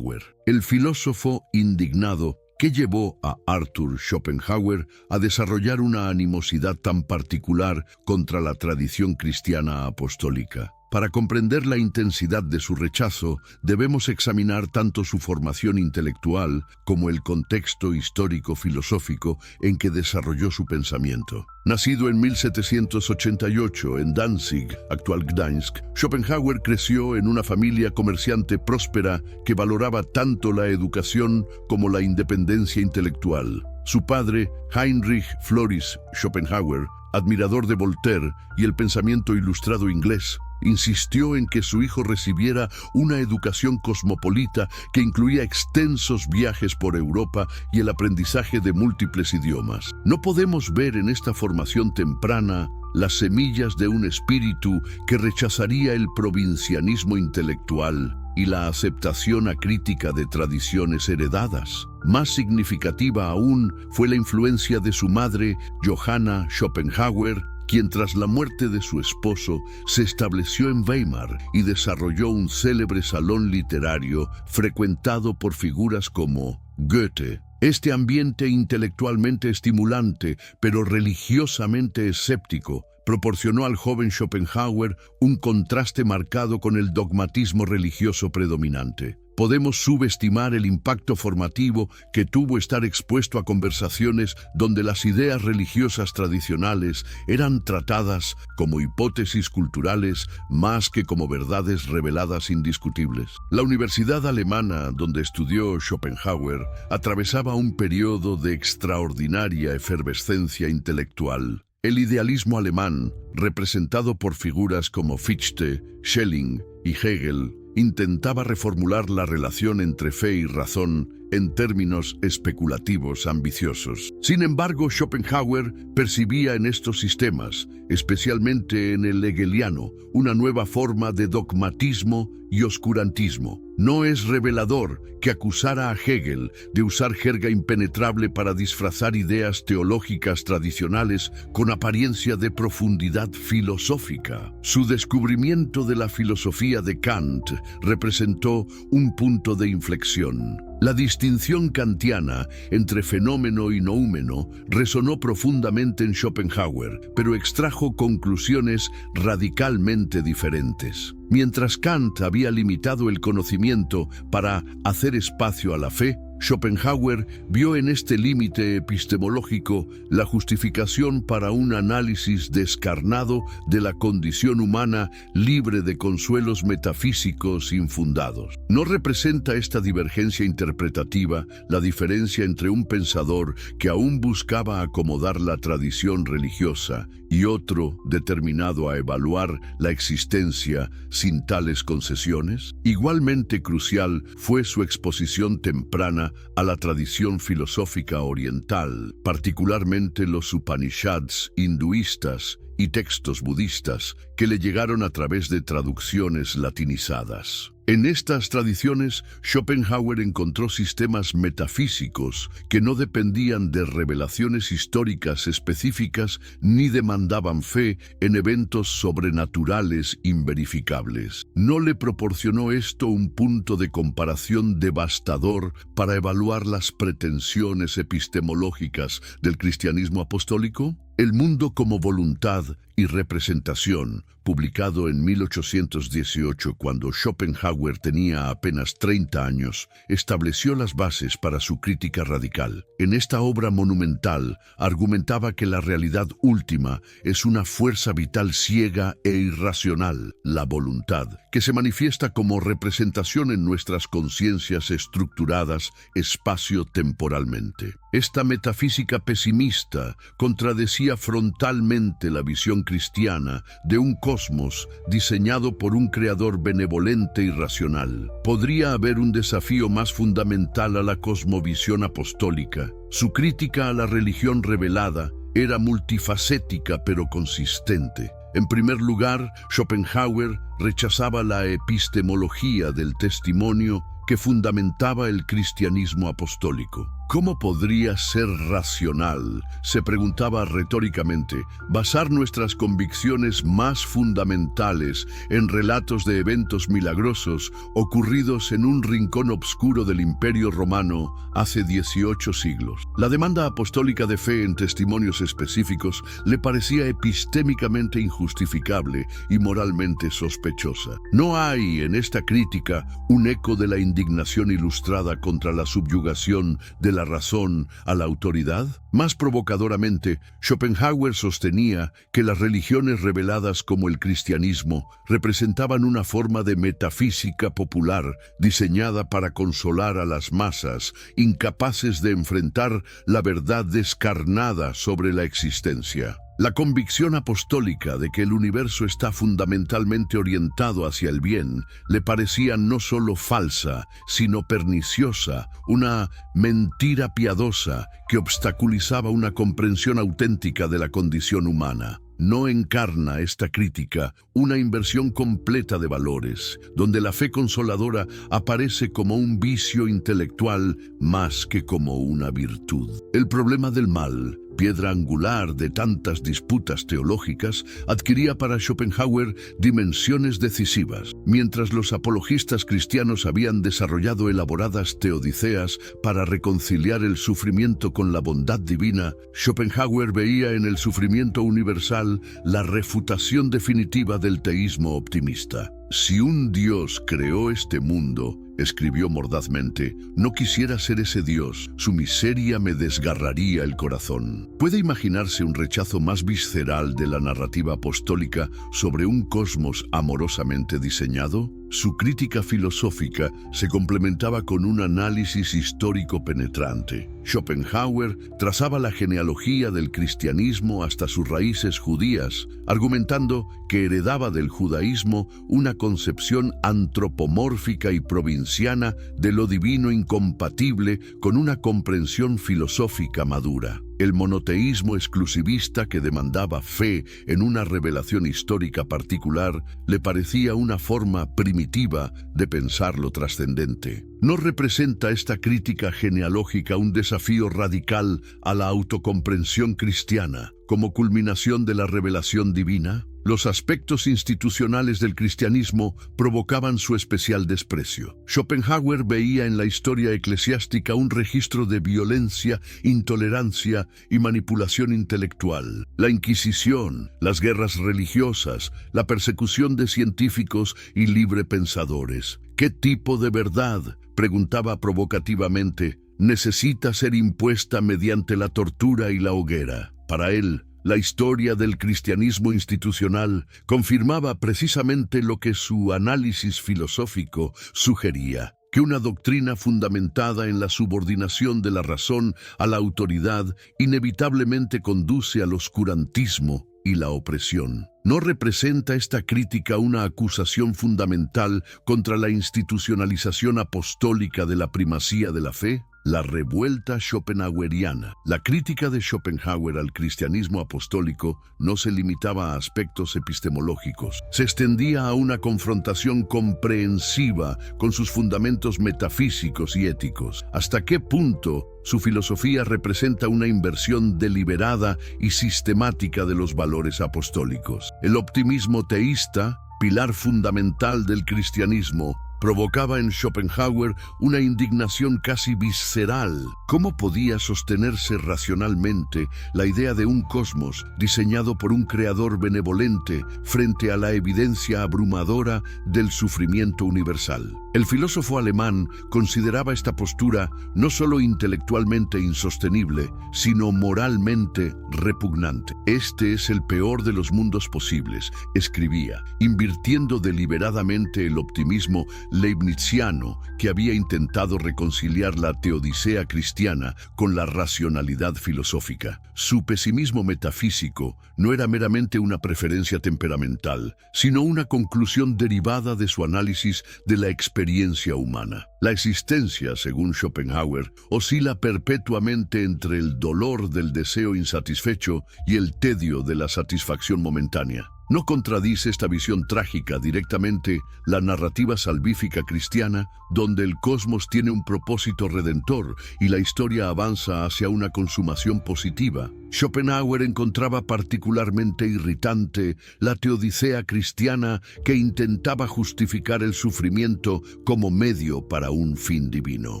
El filósofo indignado que llevó a Arthur Schopenhauer a desarrollar una animosidad tan particular contra la tradición cristiana apostólica. Para comprender la intensidad de su rechazo, debemos examinar tanto su formación intelectual como el contexto histórico-filosófico en que desarrolló su pensamiento. Nacido en 1788 en Danzig, actual Gdańsk, Schopenhauer creció en una familia comerciante próspera que valoraba tanto la educación como la independencia intelectual. Su padre, Heinrich Floris Schopenhauer, admirador de Voltaire y el pensamiento ilustrado inglés, insistió en que su hijo recibiera una educación cosmopolita que incluía extensos viajes por Europa y el aprendizaje de múltiples idiomas. No podemos ver en esta formación temprana las semillas de un espíritu que rechazaría el provincianismo intelectual y la aceptación acrítica de tradiciones heredadas. Más significativa aún fue la influencia de su madre, Johanna Schopenhauer, quien tras la muerte de su esposo se estableció en Weimar y desarrolló un célebre salón literario frecuentado por figuras como Goethe. Este ambiente intelectualmente estimulante, pero religiosamente escéptico, proporcionó al joven Schopenhauer un contraste marcado con el dogmatismo religioso predominante. Podemos subestimar el impacto formativo que tuvo estar expuesto a conversaciones donde las ideas religiosas tradicionales eran tratadas como hipótesis culturales más que como verdades reveladas indiscutibles. La universidad alemana donde estudió Schopenhauer atravesaba un periodo de extraordinaria efervescencia intelectual. El idealismo alemán, representado por figuras como Fichte, Schelling y Hegel, intentaba reformular la relación entre fe y razón en términos especulativos ambiciosos. Sin embargo, Schopenhauer percibía en estos sistemas, especialmente en el hegeliano, una nueva forma de dogmatismo y oscurantismo. No es revelador que acusara a Hegel de usar jerga impenetrable para disfrazar ideas teológicas tradicionales con apariencia de profundidad filosófica. Su descubrimiento de la filosofía de Kant representó un punto de inflexión. La distinción kantiana entre fenómeno y noúmeno resonó profundamente en Schopenhauer, pero extrajo conclusiones radicalmente diferentes. Mientras Kant había limitado el conocimiento para hacer espacio a la fe, Schopenhauer vio en este límite epistemológico la justificación para un análisis descarnado de la condición humana libre de consuelos metafísicos infundados. ¿No representa esta divergencia interpretativa la diferencia entre un pensador que aún buscaba acomodar la tradición religiosa y otro determinado a evaluar la existencia sin tales concesiones? Igualmente crucial fue su exposición temprana a la tradición filosófica oriental, particularmente los Upanishads hinduistas y textos budistas que le llegaron a través de traducciones latinizadas. En estas tradiciones, Schopenhauer encontró sistemas metafísicos que no dependían de revelaciones históricas específicas ni demandaban fe en eventos sobrenaturales inverificables. ¿No le proporcionó esto un punto de comparación devastador para evaluar las pretensiones epistemológicas del cristianismo apostólico? El mundo como voluntad y representación, publicado en 1818 cuando Schopenhauer tenía apenas 30 años, estableció las bases para su crítica radical. En esta obra monumental argumentaba que la realidad última es una fuerza vital ciega e irracional, la voluntad, que se manifiesta como representación en nuestras conciencias estructuradas espacio-temporalmente. Esta metafísica pesimista contradecía frontalmente la visión cristiana de un cosmos diseñado por un creador benevolente y racional. ¿Podría haber un desafío más fundamental a la cosmovisión apostólica? Su crítica a la religión revelada era multifacética pero consistente. En primer lugar, Schopenhauer rechazaba la epistemología del testimonio que fundamentaba el cristianismo apostólico. ¿Cómo podría ser racional, se preguntaba retóricamente, basar nuestras convicciones más fundamentales en relatos de eventos milagrosos ocurridos en un rincón obscuro del Imperio Romano hace 18 siglos? La demanda apostólica de fe en testimonios específicos le parecía epistémicamente injustificable y moralmente sospechosa. ¿No hay en esta crítica un eco de la indignación ilustrada contra la subyugación de la razón a la autoridad? Más provocadoramente, Schopenhauer sostenía que las religiones reveladas como el cristianismo representaban una forma de metafísica popular diseñada para consolar a las masas, incapaces de enfrentar la verdad descarnada sobre la existencia. La convicción apostólica de que el universo está fundamentalmente orientado hacia el bien le parecía no solo falsa, sino perniciosa, una mentira piadosa que obstaculizaba una comprensión auténtica de la condición humana. no encarna esta crítica una inversión completa de valores, donde la fe consoladora aparece como un vicio intelectual más que como una virtud. El problema del mal, piedra angular de tantas disputas teológicas, adquiría para Schopenhauer dimensiones decisivas. Mientras los apologistas cristianos habían desarrollado elaboradas teodiceas para reconciliar el sufrimiento con la bondad divina, Schopenhauer veía en el sufrimiento universal la refutación definitiva del teísmo optimista. Si un Dios creó este mundo, escribió mordazmente, no quisiera ser ese Dios, su miseria me desgarraría el corazón. ¿Puede imaginarse un rechazo más visceral de la narrativa apostólica sobre un cosmos amorosamente diseñado? Su crítica filosófica se complementaba con un análisis histórico penetrante. Schopenhauer trazaba la genealogía del cristianismo hasta sus raíces judías, argumentando que heredaba del judaísmo una concepción antropomórfica y provinciana de lo divino incompatible con una comprensión filosófica madura. El monoteísmo exclusivista que demandaba fe en una revelación histórica particular le parecía una forma primitiva de pensar lo trascendente. ¿No representa esta crítica genealógica un desafío radical a la autocomprensión cristiana como culminación de la revelación divina? Los aspectos institucionales del cristianismo provocaban su especial desprecio. Schopenhauer veía en la historia eclesiástica un registro de violencia, intolerancia y manipulación intelectual. La Inquisición, las guerras religiosas, la persecución de científicos y librepensadores. ¿Qué tipo de verdad, preguntaba provocativamente, necesita ser impuesta mediante la tortura y la hoguera? Para él, la historia del cristianismo institucional confirmaba precisamente lo que su análisis filosófico sugería, que una doctrina fundamentada en la subordinación de la razón a la autoridad inevitablemente conduce al oscurantismo y la opresión. ¿No representa esta crítica una acusación fundamental contra la institucionalización apostólica de la primacía de la fe? La revuelta schopenhaueriana. La crítica de Schopenhauer al cristianismo apostólico no se limitaba a aspectos epistemológicos. Se extendía a una confrontación comprensiva con sus fundamentos metafísicos y éticos. ¿Hasta qué punto su filosofía representa una inversión deliberada y sistemática de los valores apostólicos? El optimismo teísta, pilar fundamental del cristianismo, provocaba en Schopenhauer una indignación casi visceral. ¿Cómo podía sostenerse racionalmente la idea de un cosmos diseñado por un creador benevolente frente a la evidencia abrumadora del sufrimiento universal? El filósofo alemán consideraba esta postura no solo intelectualmente insostenible, sino moralmente repugnante. Este es el peor de los mundos posibles, escribía, invirtiendo deliberadamente el optimismo leibniziano que había intentado reconciliar la teodicea cristiana con la racionalidad filosófica. Su pesimismo metafísico no era meramente una preferencia temperamental, sino una conclusión derivada de su análisis de la experiencia humana. La existencia, según Schopenhauer, oscila perpetuamente entre el dolor del deseo insatisfecho y el tedio de la satisfacción momentánea. ¿No contradice esta visión trágica directamente la narrativa salvífica cristiana, donde el cosmos tiene un propósito redentor y la historia avanza hacia una consumación positiva? Schopenhauer encontraba particularmente irritante la teodicea cristiana que intentaba justificar el sufrimiento como medio para un fin divino.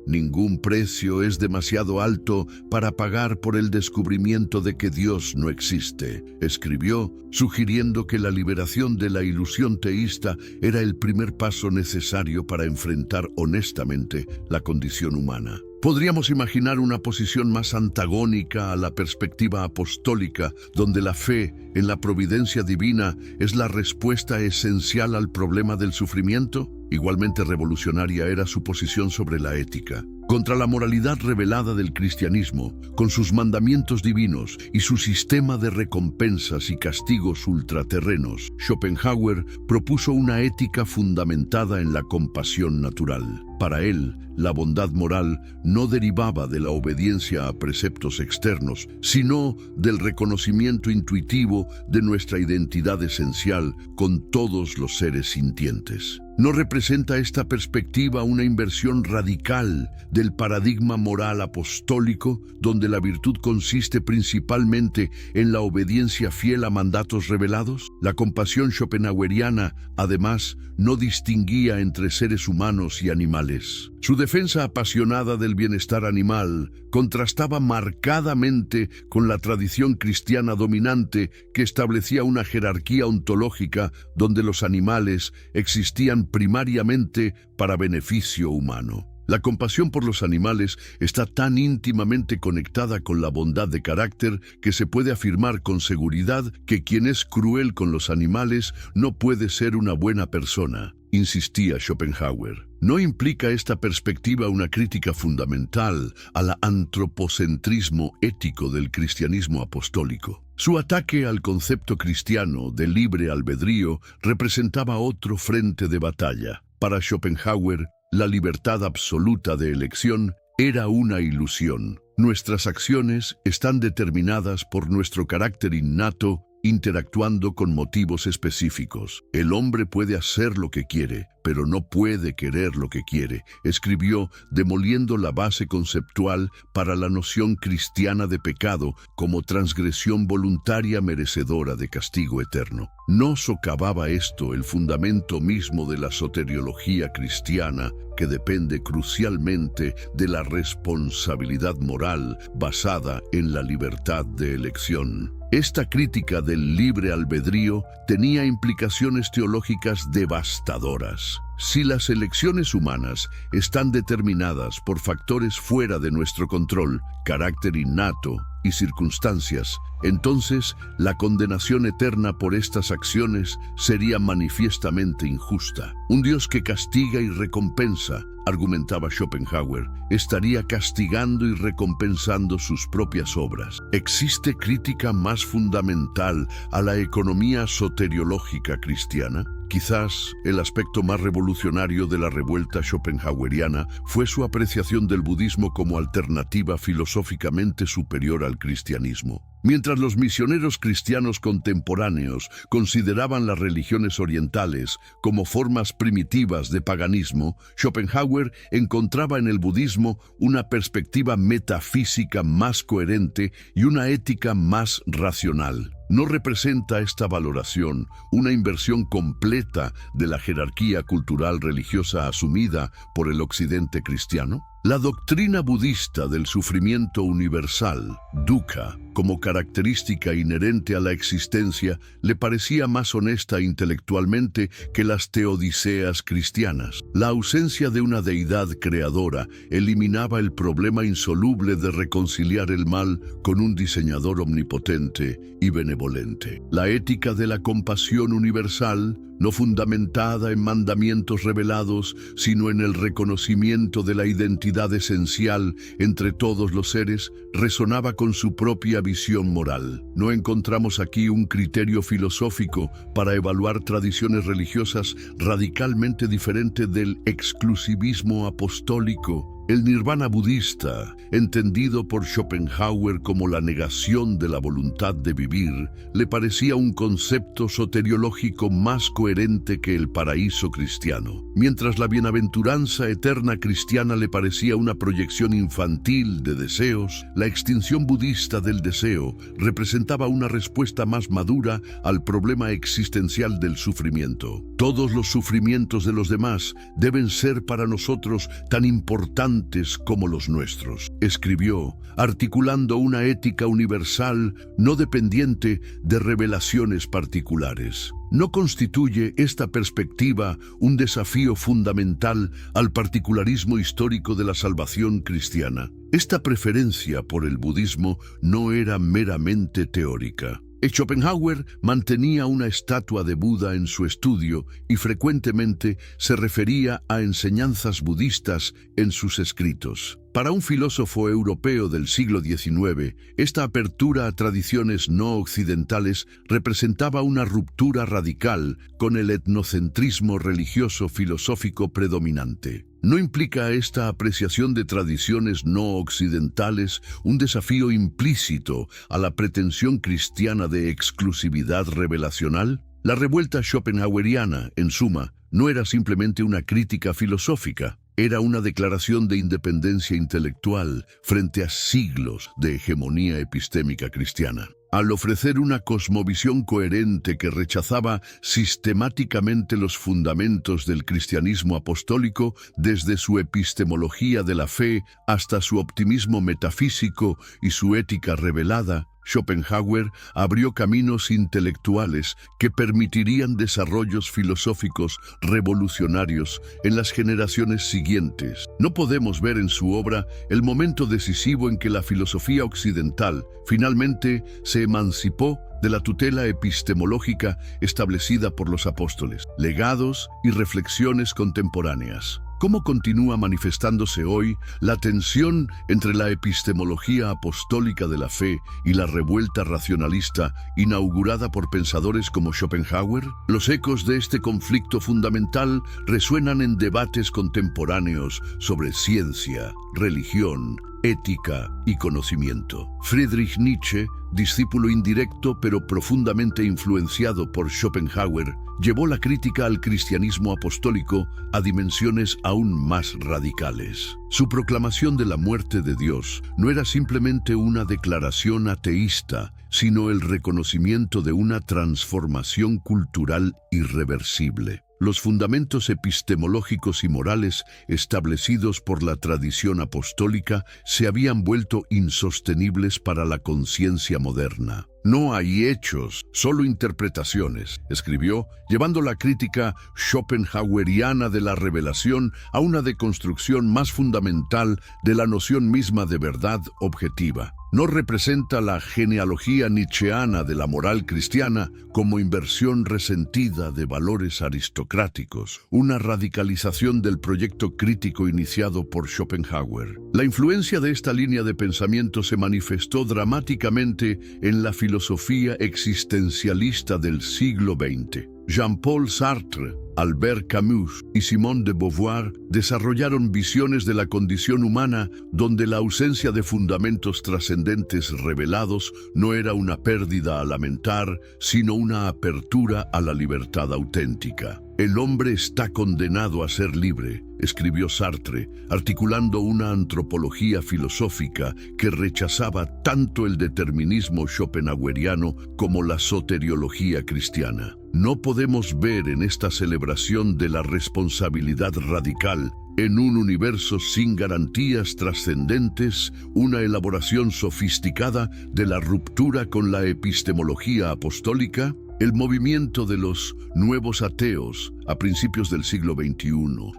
Ningún precio es demasiado alto para pagar por el descubrimiento de que Dios no existe, escribió, sugiriendo que la liberación de la ilusión teísta era el primer paso necesario para enfrentar honestamente la condición humana. Podríamos imaginar una posición más antagónica a la perspectiva apostólica, donde la fe en la providencia divina es la respuesta esencial al problema del sufrimiento. Igualmente revolucionaria era su posición sobre la ética. Contra la moralidad revelada del cristianismo, con sus mandamientos divinos y su sistema de recompensas y castigos ultraterrenos, Schopenhauer propuso una ética fundamentada en la compasión natural. Para él, la bondad moral no derivaba de la obediencia a preceptos externos, sino del reconocimiento intuitivo de nuestra identidad esencial con todos los seres sintientes. ¿No representa esta perspectiva una inversión radical del paradigma moral apostólico, donde la virtud consiste principalmente en la obediencia fiel a mandatos revelados? La compasión schopenhaueriana, además, no distinguía entre seres humanos y animales. Su defensa apasionada del bienestar animal contrastaba marcadamente con la tradición cristiana dominante que establecía una jerarquía ontológica donde los animales existían primariamente para beneficio humano. La compasión por los animales está tan íntimamente conectada con la bondad de carácter que se puede afirmar con seguridad que quien es cruel con los animales no puede ser una buena persona, insistía Schopenhauer. ¿No implica esta perspectiva una crítica fundamental al antropocentrismo ético del cristianismo apostólico? Su ataque al concepto cristiano de libre albedrío representaba otro frente de batalla. Para Schopenhauer, la libertad absoluta de elección era una ilusión. Nuestras acciones están determinadas por nuestro carácter innato, interactuando con motivos específicos. El hombre puede hacer lo que quiere, pero no puede querer lo que quiere, escribió, demoliendo la base conceptual para la noción cristiana de pecado como transgresión voluntaria merecedora de castigo eterno. ¿No socavaba esto el fundamento mismo de la soteriología cristiana, que depende crucialmente de la responsabilidad moral basada en la libertad de elección? Esta crítica del libre albedrío tenía implicaciones teológicas devastadoras. Si las elecciones humanas están determinadas por factores fuera de nuestro control, carácter innato y circunstancias, entonces la condenación eterna por estas acciones sería manifiestamente injusta. Un Dios que castiga y recompensa, argumentaba Schopenhauer, estaría castigando y recompensando sus propias obras. ¿Existe crítica más fundamental a la economía soteriológica cristiana? Quizás el aspecto más revolucionario de la revuelta schopenhaueriana fue su apreciación del budismo como alternativa filosóficamente superior al cristianismo. Mientras los misioneros cristianos contemporáneos consideraban las religiones orientales como formas primitivas de paganismo, Schopenhauer encontraba en el budismo una perspectiva metafísica más coherente y una ética más racional. ¿No representa esta valoración una inversión completa de la jerarquía cultural religiosa asumida por el occidente cristiano? La doctrina budista del sufrimiento universal, dukkha, como característica inherente a la existencia, le parecía más honesta intelectualmente que las teodiceas cristianas. La ausencia de una deidad creadora eliminaba el problema insoluble de reconciliar el mal con un diseñador omnipotente y benevolente. La ética de la compasión universal, no fundamentada en mandamientos revelados, sino en el reconocimiento de la identidad esencial entre todos los seres, resonaba con su propia visión moral. No encontramos aquí un criterio filosófico para evaluar tradiciones religiosas radicalmente diferente del exclusivismo apostólico. El nirvana budista, entendido por Schopenhauer como la negación de la voluntad de vivir, le parecía un concepto soteriológico más coherente que el paraíso cristiano. Mientras la bienaventuranza eterna cristiana le parecía una proyección infantil de deseos, la extinción budista del deseo representaba una respuesta más madura al problema existencial del sufrimiento. Todos los sufrimientos de los demás deben ser para nosotros tan importantes como los nuestros, escribió, articulando una ética universal no dependiente de revelaciones particulares. ¿No constituye esta perspectiva un desafío fundamental al particularismo histórico de la salvación cristiana? Esta preferencia por el budismo no era meramente teórica. Schopenhauer mantenía una estatua de Buda en su estudio y frecuentemente se refería a enseñanzas budistas en sus escritos. Para un filósofo europeo del siglo XIX, esta apertura a tradiciones no occidentales representaba una ruptura radical con el etnocentrismo religioso filosófico predominante. ¿No implica esta apreciación de tradiciones no occidentales un desafío implícito a la pretensión cristiana de exclusividad revelacional? La revuelta schopenhaueriana, en suma, no era simplemente una crítica filosófica, era una declaración de independencia intelectual frente a siglos de hegemonía epistémica cristiana. Al ofrecer una cosmovisión coherente que rechazaba sistemáticamente los fundamentos del cristianismo apostólico, desde su epistemología de la fe hasta su optimismo metafísico y su ética revelada, Schopenhauer abrió caminos intelectuales que permitirían desarrollos filosóficos revolucionarios en las generaciones siguientes. No podemos ver en su obra el momento decisivo en que la filosofía occidental finalmente se emancipó de la tutela epistemológica establecida por los apóstoles. Legados y reflexiones contemporáneas. ¿Cómo continúa manifestándose hoy la tensión entre la epistemología apostólica de la fe y la revuelta racionalista inaugurada por pensadores como Schopenhauer? Los ecos de este conflicto fundamental resuenan en debates contemporáneos sobre ciencia, religión, ética y conocimiento. Friedrich Nietzsche, discípulo indirecto pero profundamente influenciado por Schopenhauer, llevó la crítica al cristianismo apostólico a dimensiones aún más radicales. Su proclamación de la muerte de Dios no era simplemente una declaración ateísta, sino el reconocimiento de una transformación cultural irreversible. Los fundamentos epistemológicos y morales establecidos por la tradición apostólica se habían vuelto insostenibles para la conciencia moderna. No hay hechos, solo interpretaciones, escribió, llevando la crítica schopenhaueriana de la revelación a una deconstrucción más fundamental de la noción misma de verdad objetiva. No representa la genealogía nietzscheana de la moral cristiana como inversión resentida de valores aristocráticos, una radicalización del proyecto crítico iniciado por Schopenhauer. La influencia de esta línea de pensamiento se manifestó dramáticamente en la filosofía existencialista del siglo XX. Jean-Paul Sartre, Albert Camus y Simone de Beauvoir desarrollaron visiones de la condición humana donde la ausencia de fundamentos trascendentes revelados no era una pérdida a lamentar, sino una apertura a la libertad auténtica. El hombre está condenado a ser libre, escribió Sartre, articulando una antropología filosófica que rechazaba tanto el determinismo schopenhaueriano como la soteriología cristiana. No podemos ver en esta celebración de la responsabilidad radical en un universo sin garantías trascendentes, una elaboración sofisticada de la ruptura con la epistemología apostólica. El movimiento de los nuevos ateos a principios del siglo XXI,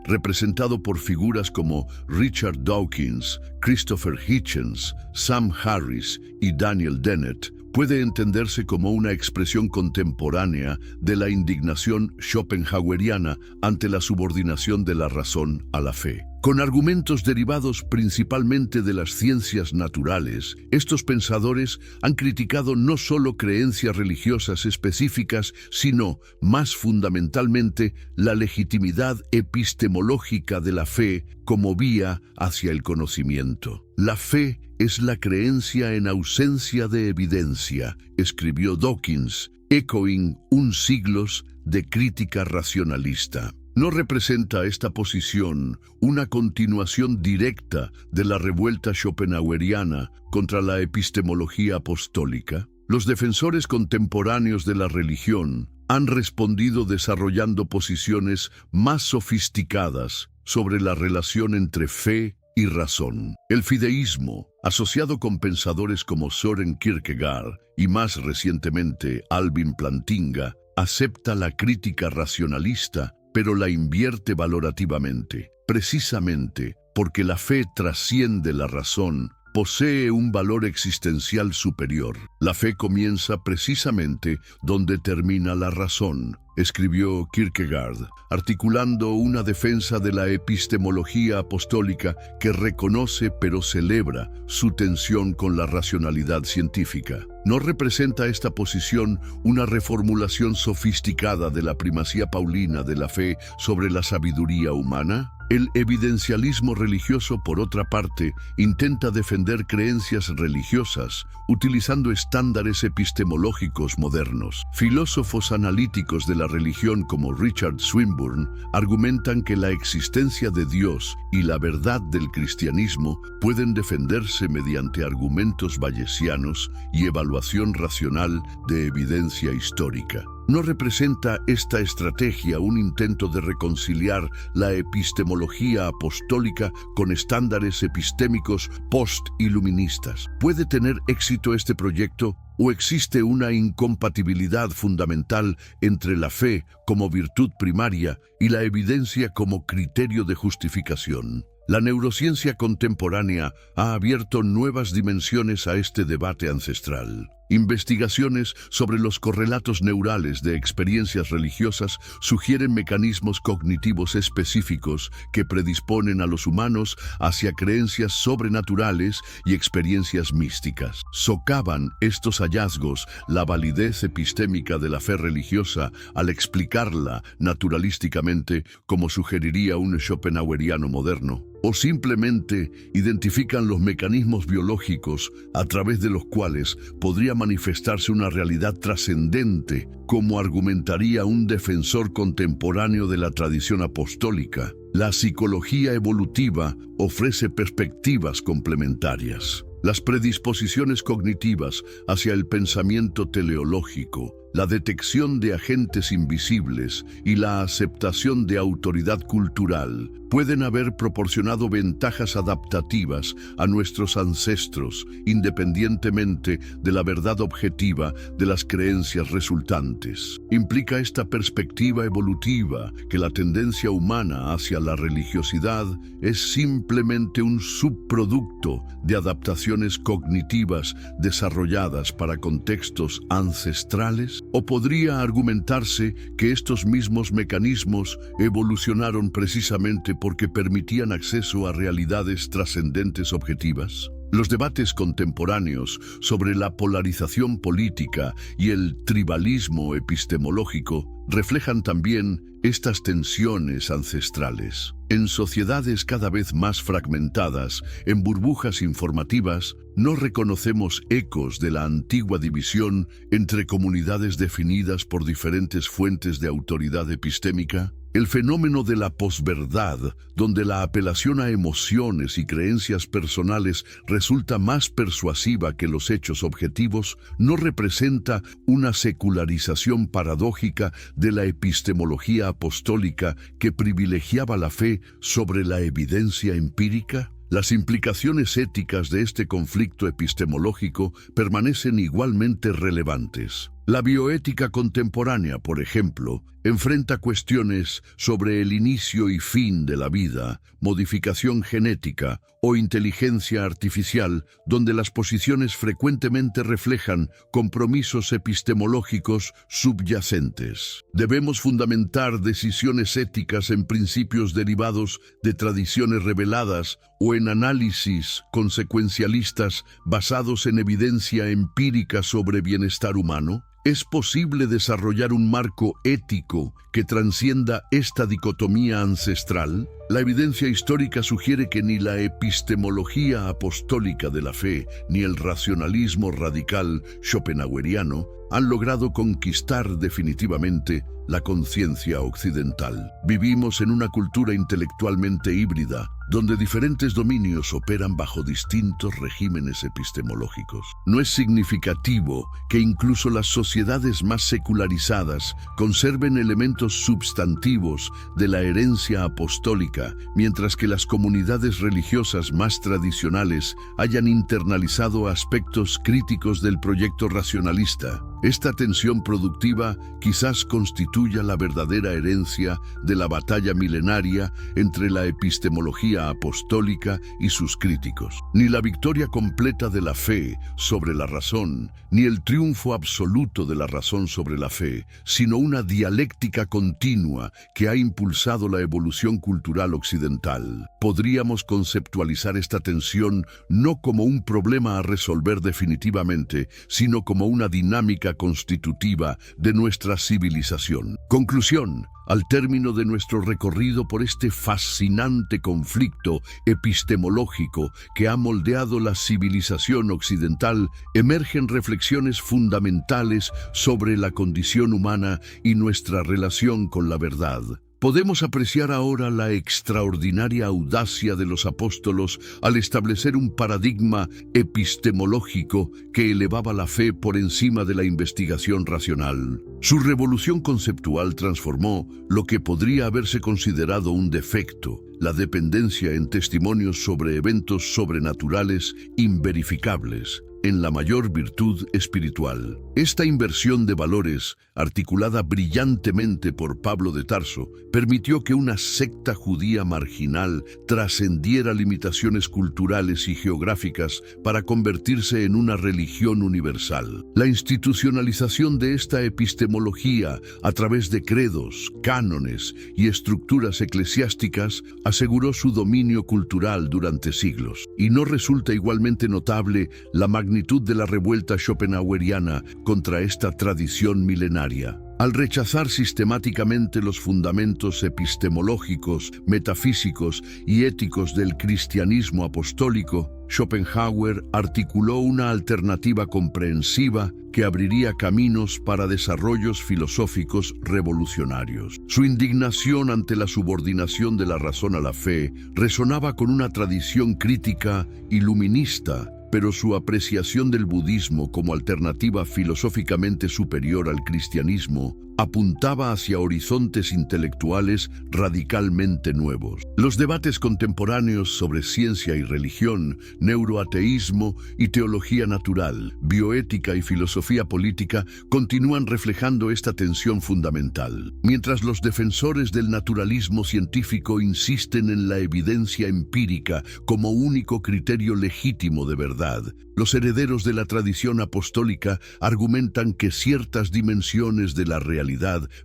representado por figuras como Richard Dawkins, Christopher Hitchens, Sam Harris y Daniel Dennett, puede entenderse como una expresión contemporánea de la indignación schopenhaueriana ante la subordinación de la razón a la fe. Con argumentos derivados principalmente de las ciencias naturales, estos pensadores han criticado no solo creencias religiosas específicas, sino, más fundamentalmente, la legitimidad epistemológica de la fe como vía hacia el conocimiento. La fe es la creencia en ausencia de evidencia, escribió Dawkins, echoing un siglos de crítica racionalista. ¿No representa esta posición una continuación directa de la revuelta schopenhaueriana contra la epistemología apostólica? Los defensores contemporáneos de la religión han respondido desarrollando posiciones más sofisticadas sobre la relación entre fe y razón. El fideísmo, asociado con pensadores como Søren Kierkegaard y más recientemente Alvin Plantinga, acepta la crítica racionalista, pero la invierte valorativamente, precisamente porque la fe trasciende la razón, posee un valor existencial superior. La fe comienza precisamente donde termina la razón, escribió Kierkegaard, articulando una defensa de la epistemología apostólica que reconoce pero celebra su tensión con la racionalidad científica. ¿No representa esta posición una reformulación sofisticada de la primacía paulina de la fe sobre la sabiduría humana? El evidencialismo religioso, por otra parte, intenta defender creencias religiosas utilizando estándares epistemológicos modernos. Filósofos analíticos de la religión como Richard Swinburne argumentan que la existencia de Dios y la verdad del cristianismo pueden defenderse mediante argumentos bayesianos y evaluación racional de evidencia histórica. ¿No representa esta estrategia un intento de reconciliar la epistemología apostólica con estándares epistémicos post-iluministas? ¿Puede tener éxito este proyecto o existe una incompatibilidad fundamental entre la fe como virtud primaria y la evidencia como criterio de justificación? La neurociencia contemporánea ha abierto nuevas dimensiones a este debate ancestral. Investigaciones sobre los correlatos neurales de experiencias religiosas sugieren mecanismos cognitivos específicos que predisponen a los humanos hacia creencias sobrenaturales y experiencias místicas. Socavan estos hallazgos la validez epistémica de la fe religiosa al explicarla naturalísticamente, como sugeriría un schopenhaueriano moderno. O simplemente identifican los mecanismos biológicos a través de los cuales podría manifestarse una realidad trascendente, como argumentaría un defensor contemporáneo de la tradición apostólica. La psicología evolutiva ofrece perspectivas complementarias. Las predisposiciones cognitivas hacia el pensamiento teleológico, la detección de agentes invisibles y la aceptación de autoridad cultural pueden haber proporcionado ventajas adaptativas a nuestros ancestros, independientemente de la verdad objetiva de las creencias resultantes. Implica esta perspectiva evolutiva que la tendencia humana hacia la religiosidad es simplemente un subproducto de adaptaciones cognitivas desarrolladas para contextos ancestrales. ¿O podría argumentarse que estos mismos mecanismos evolucionaron precisamente porque permitían acceso a realidades trascendentes objetivas? Los debates contemporáneos sobre la polarización política y el tribalismo epistemológico reflejan también estas tensiones ancestrales. En sociedades cada vez más fragmentadas, en burbujas informativas, ¿no reconocemos ecos de la antigua división entre comunidades definidas por diferentes fuentes de autoridad epistémica? El fenómeno de la posverdad, donde la apelación a emociones y creencias personales resulta más persuasiva que los hechos objetivos, ¿no representa una secularización paradójica de la epistemología apostólica que privilegiaba la fe sobre la evidencia empírica? Las implicaciones éticas de este conflicto epistemológico permanecen igualmente relevantes. La bioética contemporánea, por ejemplo, enfrenta cuestiones sobre el inicio y fin de la vida, modificación genética o inteligencia artificial, donde las posiciones frecuentemente reflejan compromisos epistemológicos subyacentes. Debemos fundamentar decisiones éticas en principios derivados de tradiciones reveladas o en análisis consecuencialistas basados en evidencia empírica sobre bienestar humano. ¿Es posible desarrollar un marco ético que transcienda esta dicotomía ancestral? La evidencia histórica sugiere que ni la epistemología apostólica de la fe ni el racionalismo radical schopenhaueriano han logrado conquistar definitivamente la conciencia occidental. Vivimos en una cultura intelectualmente híbrida, donde diferentes dominios operan bajo distintos regímenes epistemológicos. No es significativo que incluso las sociedades más secularizadas conserven elementos substantivos de la herencia apostólica, mientras que las comunidades religiosas más tradicionales hayan internalizado aspectos críticos del proyecto racionalista. Esta tensión productiva quizás constituya la verdadera herencia de la batalla milenaria entre la epistemología apostólica y sus críticos. Ni la victoria completa de la fe sobre la razón, ni el triunfo absoluto de la razón sobre la fe, sino una dialéctica continua que ha impulsado la evolución cultural occidental. Podríamos conceptualizar esta tensión no como un problema a resolver definitivamente, sino como una dinámica constitutiva de nuestra civilización. Conclusión: al término de nuestro recorrido por este fascinante conflicto epistemológico que ha moldeado la civilización occidental, emergen reflexiones fundamentales sobre la condición humana y nuestra relación con la verdad. Podemos apreciar ahora la extraordinaria audacia de los apóstolos al establecer un paradigma epistemológico que elevaba la fe por encima de la investigación racional. Su revolución conceptual transformó lo que podría haberse considerado un defecto, la dependencia en testimonios sobre eventos sobrenaturales inverificables, en la mayor virtud espiritual. Esta inversión de valores, articulada brillantemente por Pablo de Tarso, permitió que una secta judía marginal trascendiera limitaciones culturales y geográficas para convertirse en una religión universal. La institucionalización de esta epistemología a través de credos, cánones y estructuras eclesiásticas aseguró su dominio cultural durante siglos. Y no resulta igualmente notable la magnitud de la revuelta schopenhaueriana contra esta tradición milenaria. Al rechazar sistemáticamente los fundamentos epistemológicos, metafísicos y éticos del cristianismo apostólico, Schopenhauer articuló una alternativa comprensiva que abriría caminos para desarrollos filosóficos revolucionarios. Su indignación ante la subordinación de la razón a la fe resonaba con una tradición crítica iluminista, pero su apreciación del budismo como alternativa filosóficamente superior al cristianismo apuntaba hacia horizontes intelectuales radicalmente nuevos. Los debates contemporáneos sobre ciencia y religión, neuroateísmo y teología natural, bioética y filosofía política continúan reflejando esta tensión fundamental. Mientras los defensores del naturalismo científico insisten en la evidencia empírica como único criterio legítimo de verdad, los herederos de la tradición apostólica argumentan que ciertas dimensiones de la realidad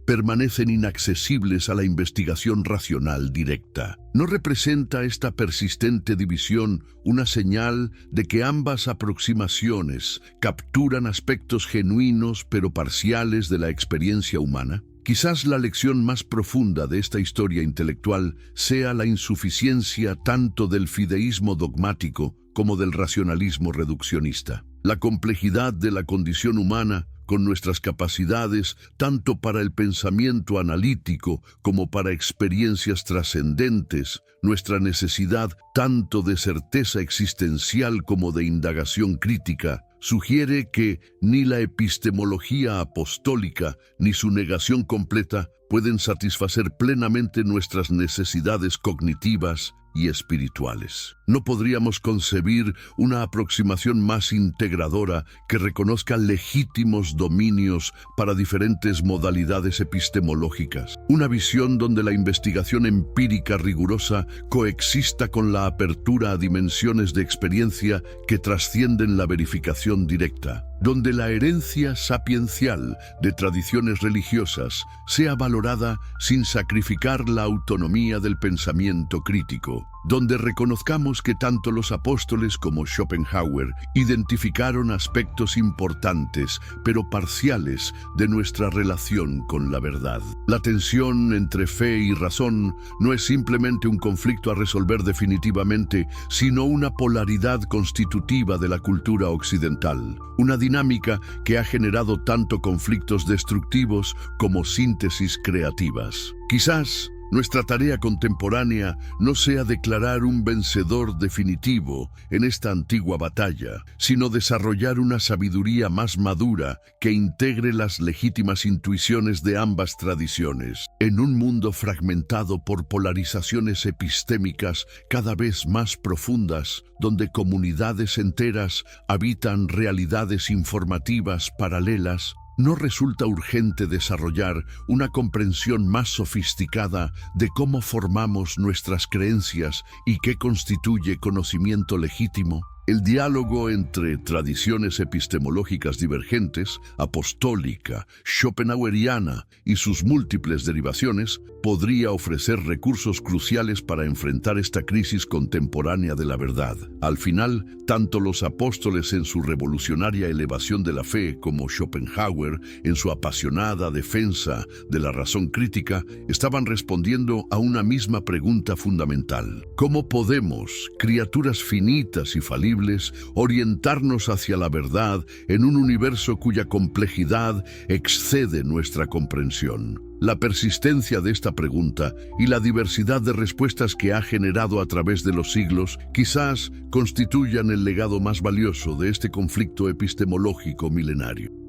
permanecen inaccesibles a la investigación racional directa. ¿No representa esta persistente división una señal de que ambas aproximaciones capturan aspectos genuinos pero parciales de la experiencia humana? Quizás la lección más profunda de esta historia intelectual sea la insuficiencia tanto del fideísmo dogmático como del racionalismo reduccionista. La complejidad de la condición humana, con nuestras capacidades tanto para el pensamiento analítico como para experiencias trascendentes, nuestra necesidad tanto de certeza existencial como de indagación crítica, sugiere que ni la epistemología apostólica ni su negación completa pueden satisfacer plenamente nuestras necesidades cognitivas y espirituales. No podríamos concebir una aproximación más integradora que reconozca legítimos dominios para diferentes modalidades epistemológicas. Una visión donde la investigación empírica rigurosa coexista con la apertura a dimensiones de experiencia que trascienden la verificación directa, donde la herencia sapiencial de tradiciones religiosas sea valorada sin sacrificar la autonomía del pensamiento crítico, donde reconozcamos que tanto los apóstoles como Schopenhauer identificaron aspectos importantes, pero parciales, de nuestra relación con la verdad. La tensión entre fe y razón no es simplemente un conflicto a resolver definitivamente, sino una polaridad constitutiva de la cultura occidental, una dinámica que ha generado tanto conflictos destructivos como síntesis creativas. Quizás nuestra tarea contemporánea no sea declarar un vencedor definitivo en esta antigua batalla, sino desarrollar una sabiduría más madura que integre las legítimas intuiciones de ambas tradiciones. En un mundo fragmentado por polarizaciones epistémicas cada vez más profundas, donde comunidades enteras habitan realidades informativas paralelas, ¿No resulta urgente desarrollar una comprensión más sofisticada de cómo formamos nuestras creencias y qué constituye conocimiento legítimo? El diálogo entre tradiciones epistemológicas divergentes, apostólica, schopenhaueriana y sus múltiples derivaciones, podría ofrecer recursos cruciales para enfrentar esta crisis contemporánea de la verdad. Al final, tanto los apóstoles en su revolucionaria elevación de la fe como Schopenhauer en su apasionada defensa de la razón crítica estaban respondiendo a una misma pregunta fundamental: ¿cómo podemos, criaturas finitas y falibles, orientarnos hacia la verdad en un universo cuya complejidad excede nuestra comprensión? La persistencia de esta pregunta y la diversidad de respuestas que ha generado a través de los siglos quizás constituyan el legado más valioso de este conflicto epistemológico milenario.